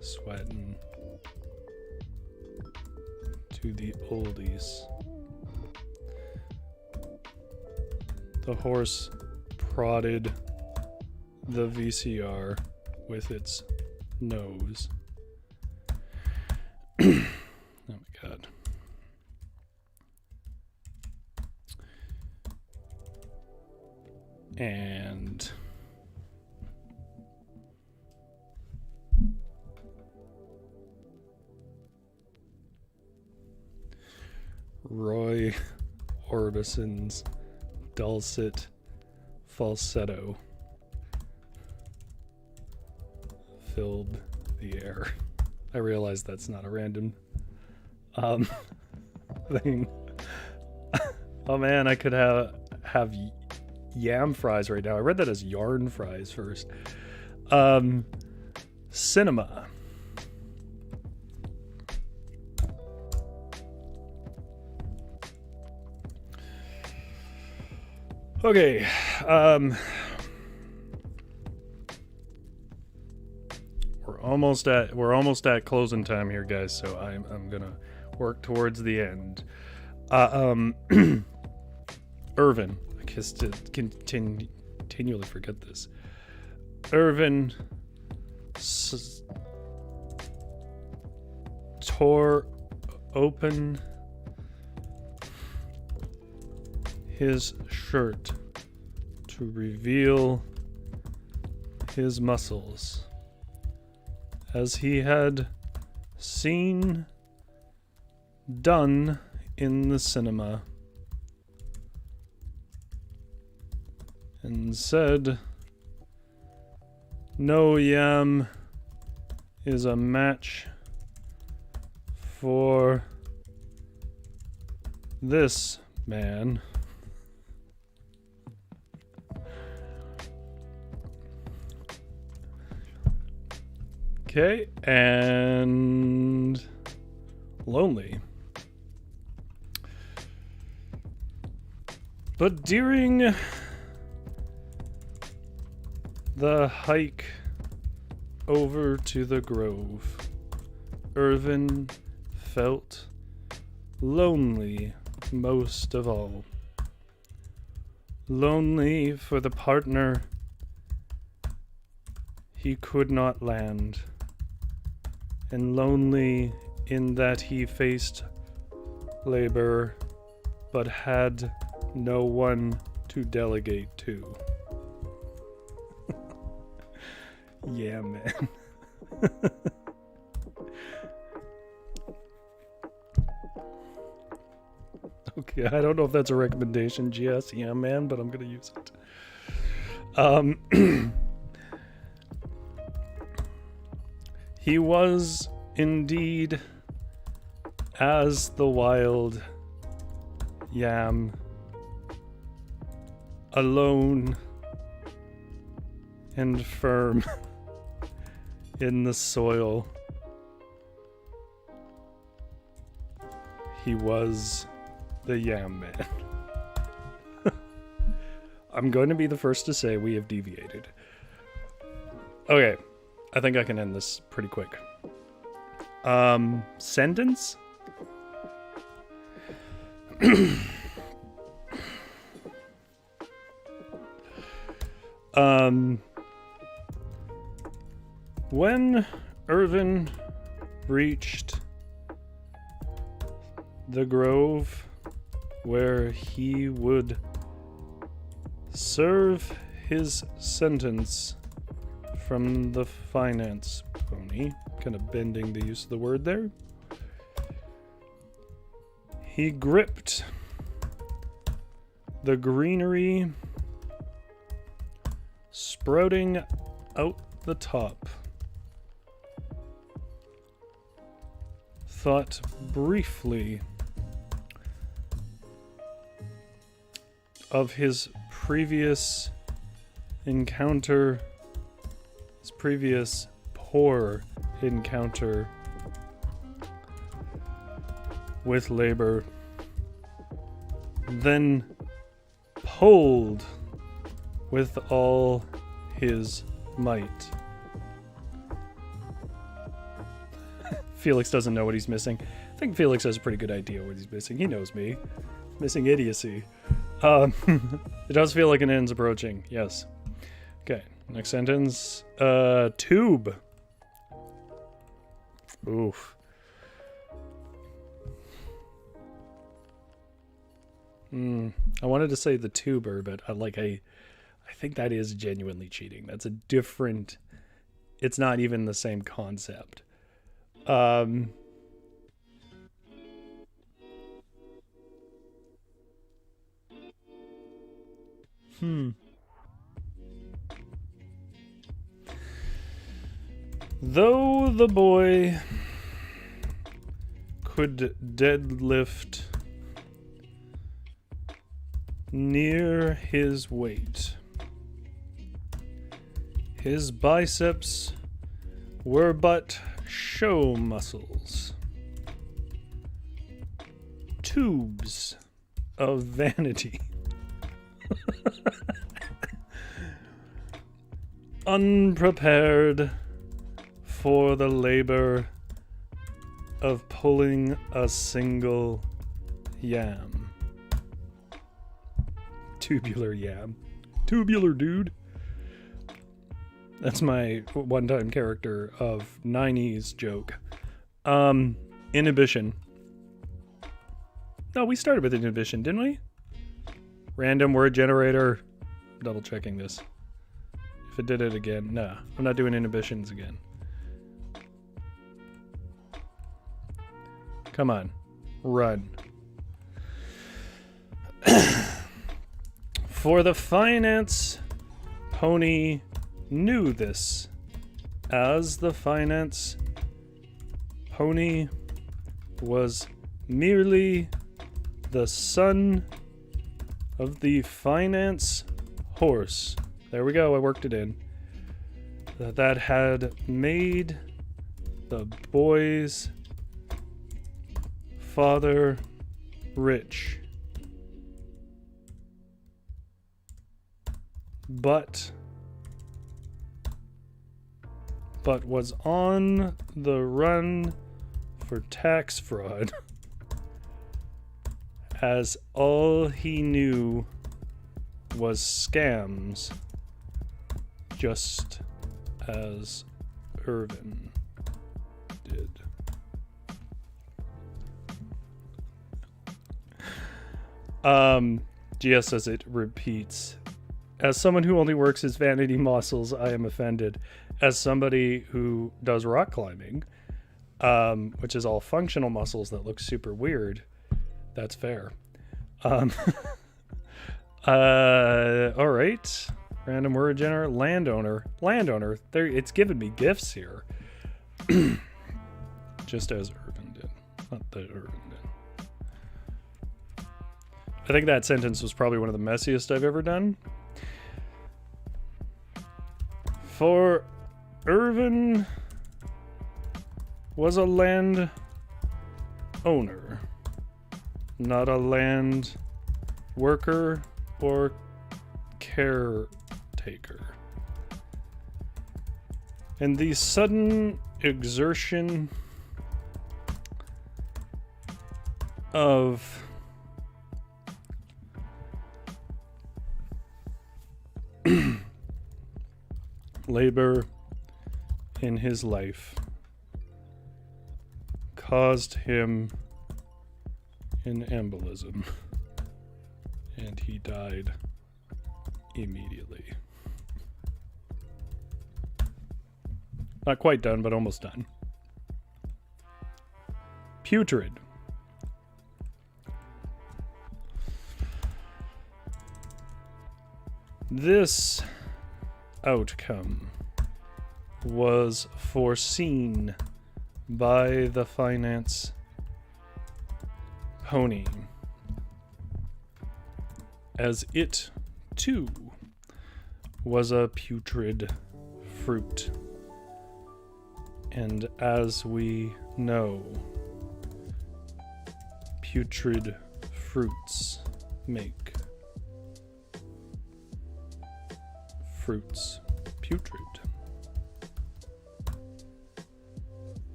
sweating to the oldies. The horse prodded the VCR with its nose. Oh my God. And Roy Orbison's dulcet falsetto filled the air. I realize that's not a random thing. Oh man, I could have yam fries right now. I read that as yarn fries first. Cinema. Okay, we're almost at closing time here, guys. So I'm gonna work towards the end. Irvin, I guess to continually forget this. Irvin tore open his shirt to reveal his muscles, as he had seen done in the cinema, and said, "No yam is a match for this man." Okay, and lonely. But during the hike over to the grove, Irvin felt lonely most of all. Lonely for the partner he could not land, and lonely in that he faced labor but had no one to delegate to. Yeah, man. Okay, I don't know if that's a recommendation, GS, yeah, man, but I'm gonna use it. He was indeed as the wild yam, alone and firm in the soil. He was the yam man. I'm going to be the first to say we have deviated. Okay, I think I can end this pretty quick. Sentence? When Irvin reached the grove where he would serve his sentence from the finance pony, kind of bending the use of the word there, he gripped the greenery sprouting out the top, thought briefly of his previous encounter, his previous poor encounter with labor, then pulled with all his might. Felix doesn't know what he's missing. I think Felix has a pretty good idea what he's missing. He knows me. Missing idiocy. It does feel like an end's approaching. Yes. Okay. Next sentence. Tube. Oof. I wanted to say the tuber, but I think that is genuinely cheating. That's a different... It's not even the same concept. Though the boy could deadlift near his weight, his biceps were but show muscles, tubes of vanity. Unprepared for the labor of pulling a single yam. Tubular yam. Tubular dude. That's my one-time character of 90s joke. Inhibition. No, we started with inhibition, didn't we? Random word generator. Double checking this. If it did it again. No, I'm not doing inhibitions again. Come on. Run. For the finance pony knew this, as the finance pony was merely the son of the finance horse. There we go, I worked it in. That had made the boy's father rich. But was on the run for tax fraud, as all he knew was scams, just as Irvin did. GS says it repeats. As someone who only works his vanity muscles, I am offended. As somebody who does rock climbing, which is all functional muscles that look super weird, that's fair. All right. Random word generator. Landowner. Landowner. There, it's giving me gifts here. Just as Irvin did. Not that Irvin did. I think that sentence was probably one of the messiest I've ever done. For Irvin was a land owner, not a land worker or caretaker. And the sudden exertion of labor in his life caused him an embolism, and he died immediately. Not quite done, but almost done. Putrid. This outcome was foreseen by the finance pony, as it, too, was a putrid fruit. And as we know, putrid fruits make fruits putrid.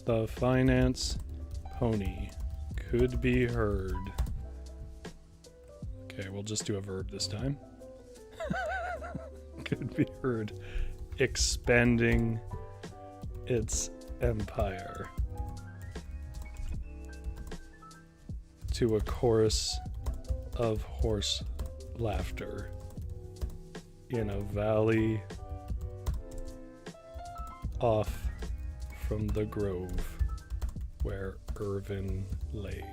The finance pony could be heard. Okay, we'll just do a verb this time. Could be heard expanding its empire to a chorus of horse laughter in a valley off from the grove where Irvin laid.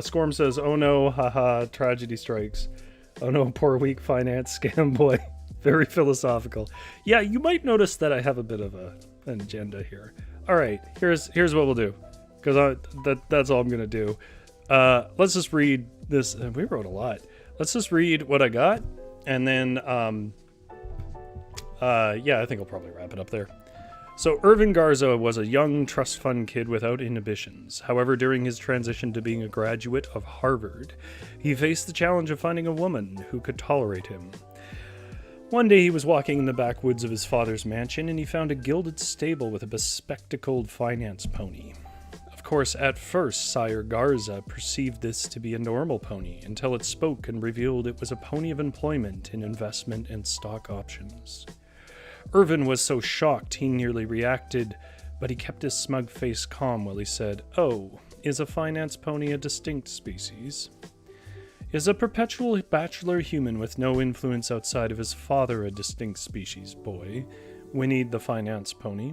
Scorm says, "Oh no, haha, tragedy strikes. Oh no, poor weak finance scam boy." Very philosophical. Yeah, you might notice that I have a bit of an agenda here. All right, here's what we'll do, because that's all I'm gonna do. Let's just read this. We wrote a lot. Let's just read what I got, and then yeah, I think I'll probably wrap it up there. So Irvin Garza was a young trust fund kid without inhibitions. However, during his transition to being a graduate of Harvard, he faced the challenge of finding a woman who could tolerate him. One day he was walking in the backwoods of his father's mansion, and he found a gilded stable with a bespectacled finance pony. Of course, at first, Sire Garza perceived this to be a normal pony, until it spoke and revealed it was a pony of employment in investment and stock options. Irvin was so shocked he nearly reacted, but he kept his smug face calm while he said, "Oh, is a finance pony a distinct species? Is a perpetual bachelor human with no influence outside of his father a distinct species, boy?" whinnied the finance pony.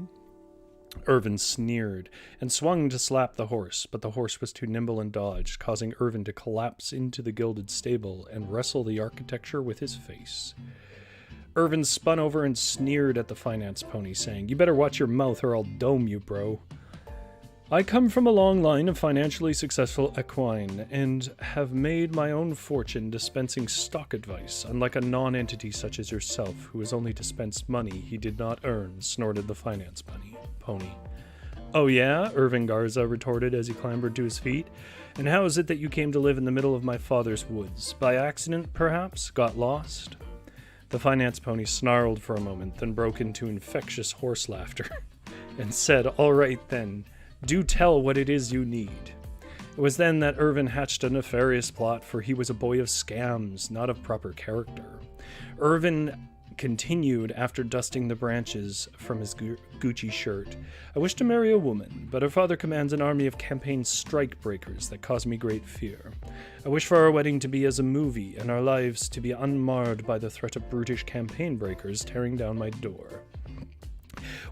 Irvin sneered and swung to slap the horse, but the horse was too nimble and dodged, causing Irvin to collapse into the gilded stable and wrestle the architecture with his face. Irvin spun over and sneered at the finance pony, saying, "You better watch your mouth or I'll dome you, bro. I come from a long line of financially successful equine and have made my own fortune dispensing stock advice, unlike a non-entity such as yourself, who has only dispensed money he did not earn," snorted the finance pony. "Oh yeah?" Irvin Garza retorted as he clambered to his feet. "And how is it that you came to live in the middle of my father's woods? By accident, perhaps? Got lost?" The finance pony snarled for a moment, then broke into infectious horse laughter and said, "All right then, do tell what it is you need." It was then that Irvin hatched a nefarious plot, for he was a boy of scams, not of proper character. Irvin continued after dusting the branches from his Gucci shirt. "I wish to marry a woman, but her father commands an army of campaign strike-breakers that cause me great fear. I wish for our wedding to be as a movie, and our lives to be unmarred by the threat of brutish campaign breakers tearing down my door.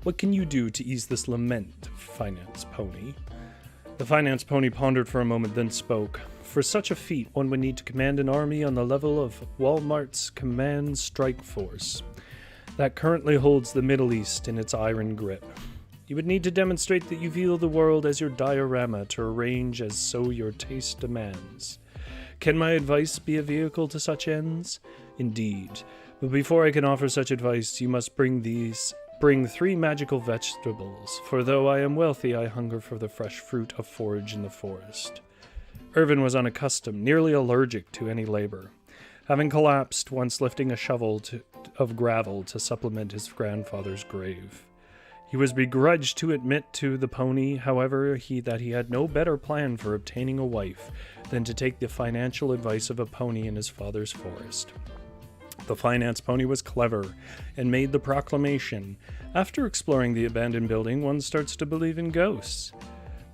What can you do to ease this lament, finance pony?" The finance pony pondered for a moment, then spoke. "For such a feat, one would need to command an army on the level of Walmart's Command Strike Force that currently holds the Middle East in its iron grip. You would need to demonstrate that you view the world as your diorama to arrange as so your taste demands. Can my advice be a vehicle to such ends? Indeed. But before I can offer such advice, you must bring these Bring 3 magical vegetables, for though I am wealthy, I hunger for the fresh fruit of forage in the forest. Irvin was unaccustomed, nearly allergic to any labor, having collapsed once lifting a shovel of gravel to supplement his grandfather's grave. He was begrudged to admit to the pony, however, that he had no better plan for obtaining a wife than to take the financial advice of a pony in his father's forest. The finance pony was clever and made the proclamation. After exploring the abandoned building, one starts to believe in ghosts.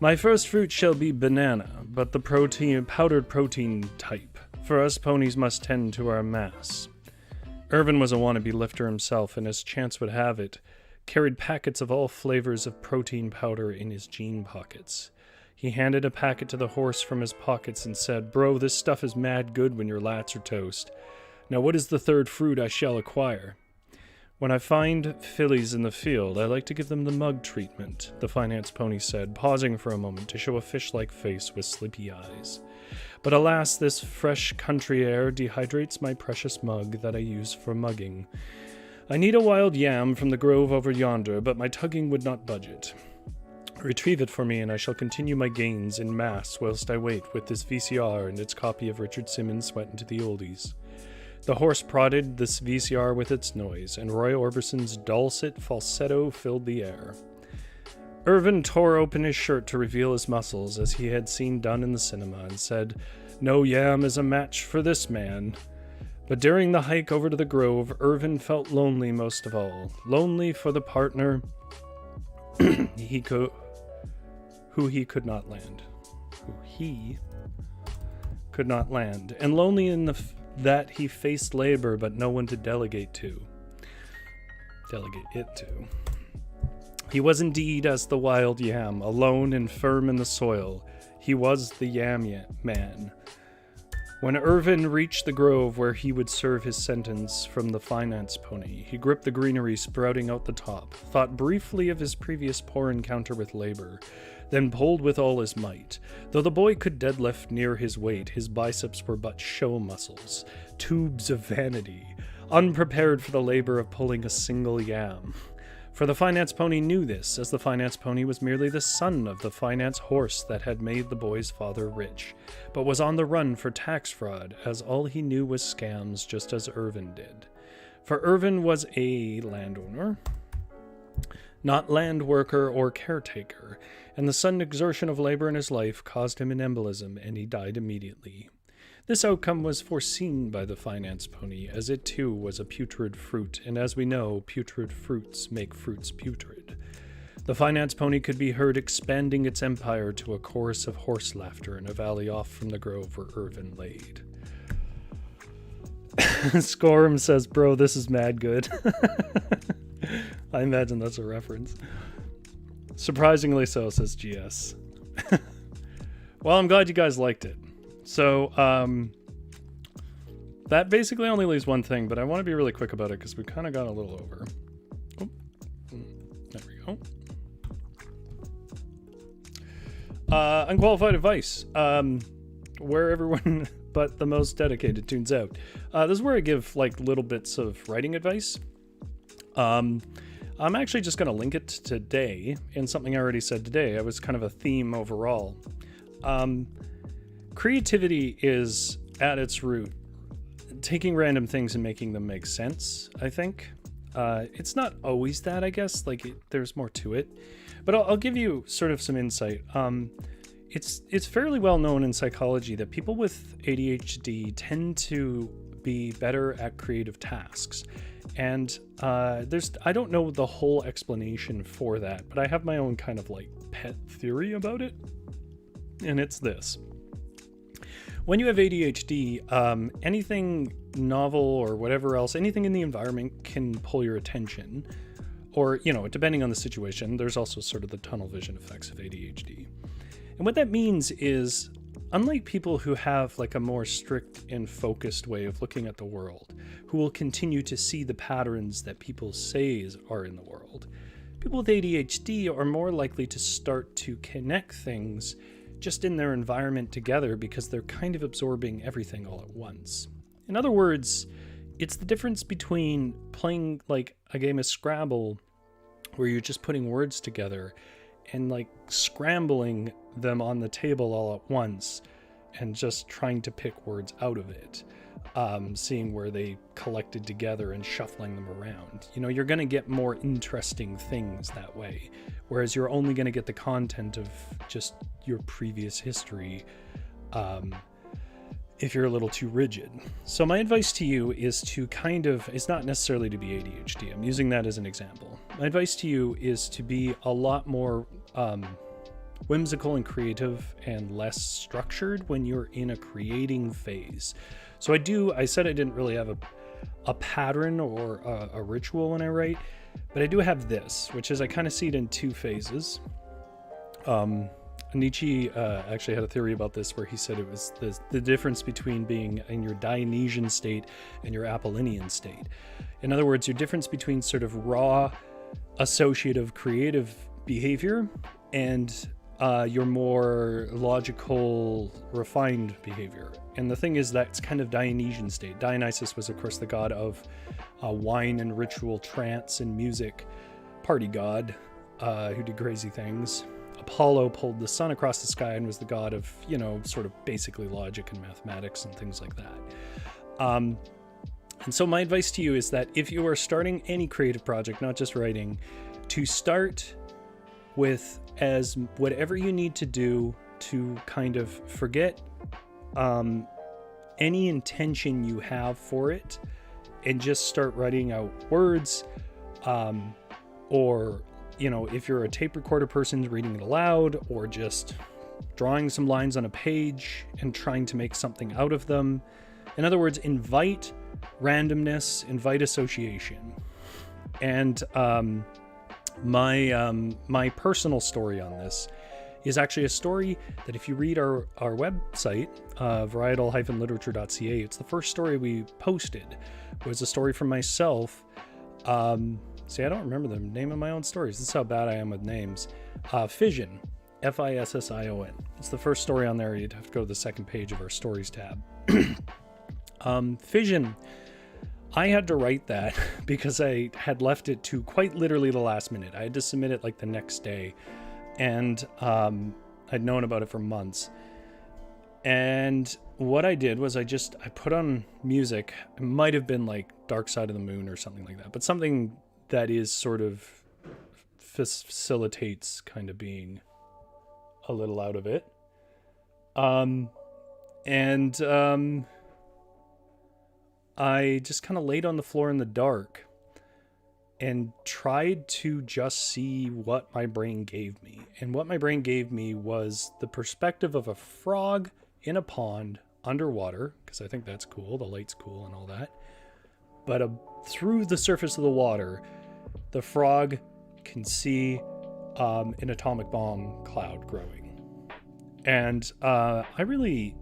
My first fruit shall be banana, but the powdered protein type. For us ponies must tend to our mass. Irvin was a wannabe lifter himself, and as chance would have it, carried packets of all flavors of protein powder in his jean pockets. He handed a packet to the horse from his pockets and said, "Bro, this stuff is mad good when your lats are toast. Now what is the third fruit I shall acquire?" "When I find fillies in the field, I like to give them the mug treatment," the finance pony said, pausing for a moment to show a fish-like face with sleepy eyes. "But alas, this fresh country air dehydrates my precious mug that I use for mugging. I need a wild yam from the grove over yonder, but my tugging would not budge it. Retrieve it for me, and I shall continue my gains in mass whilst I wait with this VCR and its copy of Richard Simmons' Sweat into the Oldies." The horse prodded this VCR with its noise, and Roy Orbison's dulcet falsetto filled the air. Irvin tore open his shirt to reveal his muscles, as he had seen done in the cinema, and said, "No yam is a match for this man." But during the hike over to the grove, Irvin felt lonely most of all. Lonely for the partner who he could not land. And lonely in that he faced labor but no one to delegate it to. He was indeed as the wild yam, alone and firm in the soil. He was the yam man. When Irvin reached the grove where he would serve his sentence from the finance pony, he gripped the greenery sprouting out the top, thought briefly of his previous poor encounter with labor, then pulled with all his might. Though the boy could deadlift near his weight, his biceps were but show muscles, tubes of vanity, unprepared for the labor of pulling a single yam. For the finance pony knew this, as the finance pony was merely the son of the finance horse that had made the boy's father rich, but was on the run for tax fraud, as all he knew was scams, just as Irvin did. For Irvin was a landowner, not land worker or caretaker, and the sudden exertion of labor in his life caused him an embolism, and he died immediately. This outcome was foreseen by the finance pony, as it too was a putrid fruit, and as we know, putrid fruits make fruits putrid. The finance pony could be heard expanding its empire to a chorus of horse laughter in a valley off from the grove where Irvin laid. Scorum says, "Bro, this is mad good." I imagine that's a reference. Surprisingly so, says GS. Well, I'm glad you guys liked it. So, that basically only leaves one thing, but I want to be really quick about it because we kind of got a little over. Oh, there we go. Unqualified Advice, where everyone but the most dedicated tunes out. This is where I give like little bits of writing advice. I'm actually just going to link it today in something I already said today. I was kind of a theme overall. Creativity is, at its root, taking random things and making them make sense, I think. It's not always that, I guess. There's more to it. But I'll give you sort of some insight. It's fairly well known in psychology that people with ADHD tend to be better at creative tasks. And I don't know the whole explanation for that, but I have my own kind of pet theory about it. And it's this. When you have ADHD, anything novel or whatever else, anything in the environment can pull your attention. Or, depending on the situation, there's also sort of the tunnel vision effects of ADHD. And what that means is, unlike people who have a more strict and focused way of looking at the world, who will continue to see the patterns that people say are in the world, people with ADHD are more likely to start to connect things just in their environment together because they're kind of absorbing everything all at once. In other words, it's the difference between playing a game of Scrabble where you're just putting words together and like scrambling them on the table all at once and just trying to pick words out of it, seeing where they collected together and shuffling them around. You know, you're going to get more interesting things that way, whereas you're only going to get the content of just your previous history if you're a little too rigid. So my advice to you is to it's not necessarily to be ADHD. I'm using that as an example. My advice to you is to be a lot more whimsical and creative and less structured when you're in a creating phase. So I said I didn't really have a pattern or a ritual when I write, but I do have this, which is I kind of see it in two phases. Nietzsche actually had a theory about this where he said it was the difference between being in your Dionysian state and your Apollonian state. In other words, your difference between sort of raw associative creative behavior and your more logical refined behavior. And the thing is, that's kind of Dionysian state. Dionysus was of course the god of wine and ritual, trance and music, party god who did crazy things. Apollo pulled the sun across the sky and was the god of, you know, sort of basically logic and mathematics and things like that. And so my advice to you is that if you are starting any creative project, not just writing, to start with as whatever you need to do to kind of forget any intention you have for it and just start writing out words, or, you know, if you're a tape recorder person, reading it aloud, or just drawing some lines on a page and trying to make something out of them. In other words, invite randomness, invite association. And my personal story on this is actually a story that if you read our website, varietal-literature.ca, it's the first story we posted. It was a story from myself. See, I don't remember the name of my own stories. This is how bad I am with names. Fission, Fission. It's the first story on there. You'd have to go to the second page of our stories tab. Fission, I had to write that because I had left it to quite literally the last minute. I had to submit it like the next day, and I'd known about it for months. And what I did was I put on music. It might have been like Dark Side of the Moon or something like that, but something that is sort of facilitates kind of being a little out of it. I just kind of laid on the floor in the dark and tried to just see what my brain gave me. And what my brain gave me was the perspective of a frog in a pond underwater, because I think that's cool, the light's cool and all that. But through the surface of the water, the frog can see an atomic bomb cloud growing. And I really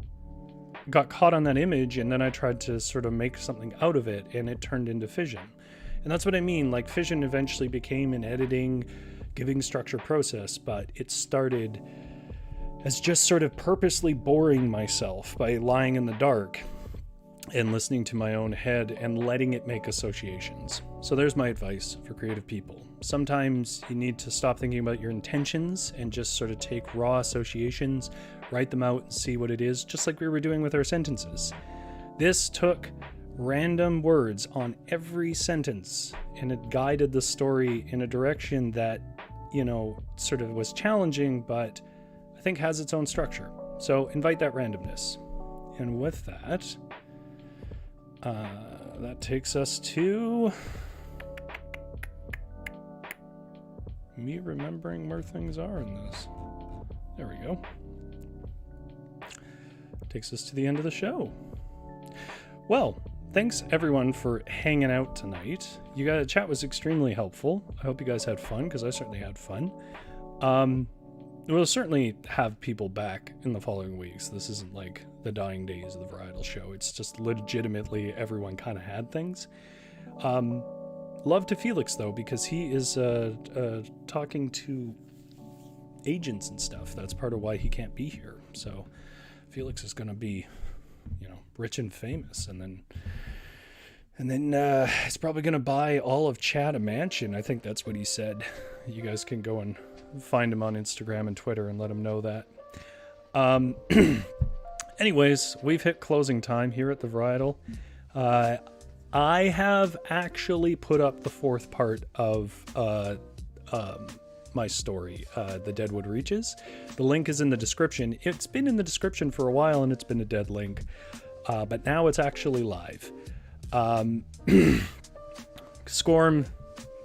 got caught on that image, and then I tried to sort of make something out of it, and it turned into Fission. And that's what I mean. Like, Fission eventually became an editing, giving structure process, but it started as just sort of purposely boring myself by lying in the dark and listening to my own head and letting it make associations. So there's my advice for creative people. Sometimes you need to stop thinking about your intentions and just sort of take raw associations, write them out and see what it is, just like we were doing with our sentences. This took random words on every sentence, and it guided the story in a direction that, you know, sort of was challenging, but I think has its own structure. So invite that randomness. And with that, that takes us to me remembering where things are in this. There we go. Takes us to the end of the show. Well, thanks everyone for hanging out tonight. You guys, chat was extremely helpful. I hope you guys had fun, because I certainly had fun. We'll certainly have people back in the following weeks. This isn't like the dying days of the Varietal show. It's just legitimately everyone kind of had things. Love to Felix, though, because he is talking to agents and stuff. That's part of why he can't be here. So Felix is going to be, you know, rich and famous, and then And then he's probably going to buy all of Chad a mansion. I think that's what he said. You guys can go and find him on Instagram and Twitter and let him know that. Anyways, we've hit closing time here at the Varietal. I have actually put up the 4th part of my story, The Deadwood Reaches. The link is in the description. It's been in the description for a while and it's been a dead link. But now it's actually live. Scorm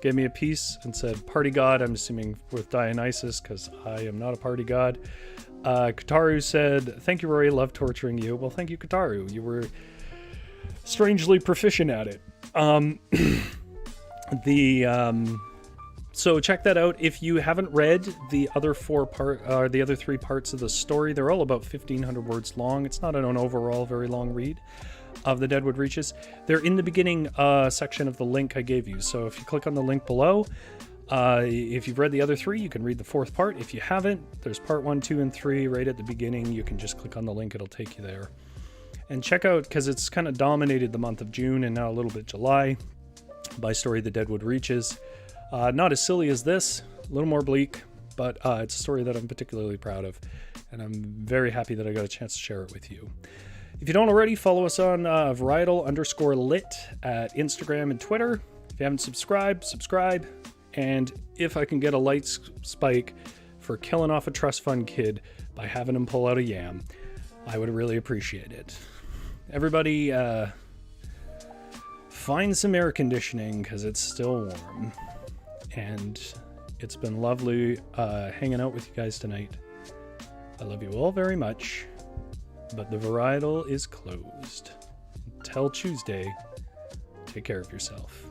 gave me a piece and said, party god, I'm assuming with Dionysus, because I am not a party god. Kataru said, thank you, Rory, love torturing you. Well, thank you, Kataru. You were strangely proficient at it. So check that out. If you haven't read the other 3 parts of the story, they're all about 1,500 words long. It's not an overall very long read of The Deadwood Reaches. They're in the beginning section of the link I gave you. So if you click on the link below, if you've read the other 3, you can read the 4th part. If you haven't, there's part 1, 2, and 3 right at the beginning. You can just click on the link. It'll take you there. And check out, because it's kind of dominated the month of June and now a little bit July, by story The Deadwood Reaches. Not as silly as this, a little more bleak, but it's a story that I'm particularly proud of, and I'm very happy that I got a chance to share it with you. If you don't already, follow us on Varietal_lit at Instagram and Twitter. If you haven't subscribed, subscribe. And if I can get a light spike for killing off a trust fund kid by having him pull out a yam, I would really appreciate it. Everybody, find some air conditioning because it's still warm. And it's been lovely hanging out with you guys tonight. I love you all very much, but the Varietal is closed. Until Tuesday, take care of yourself.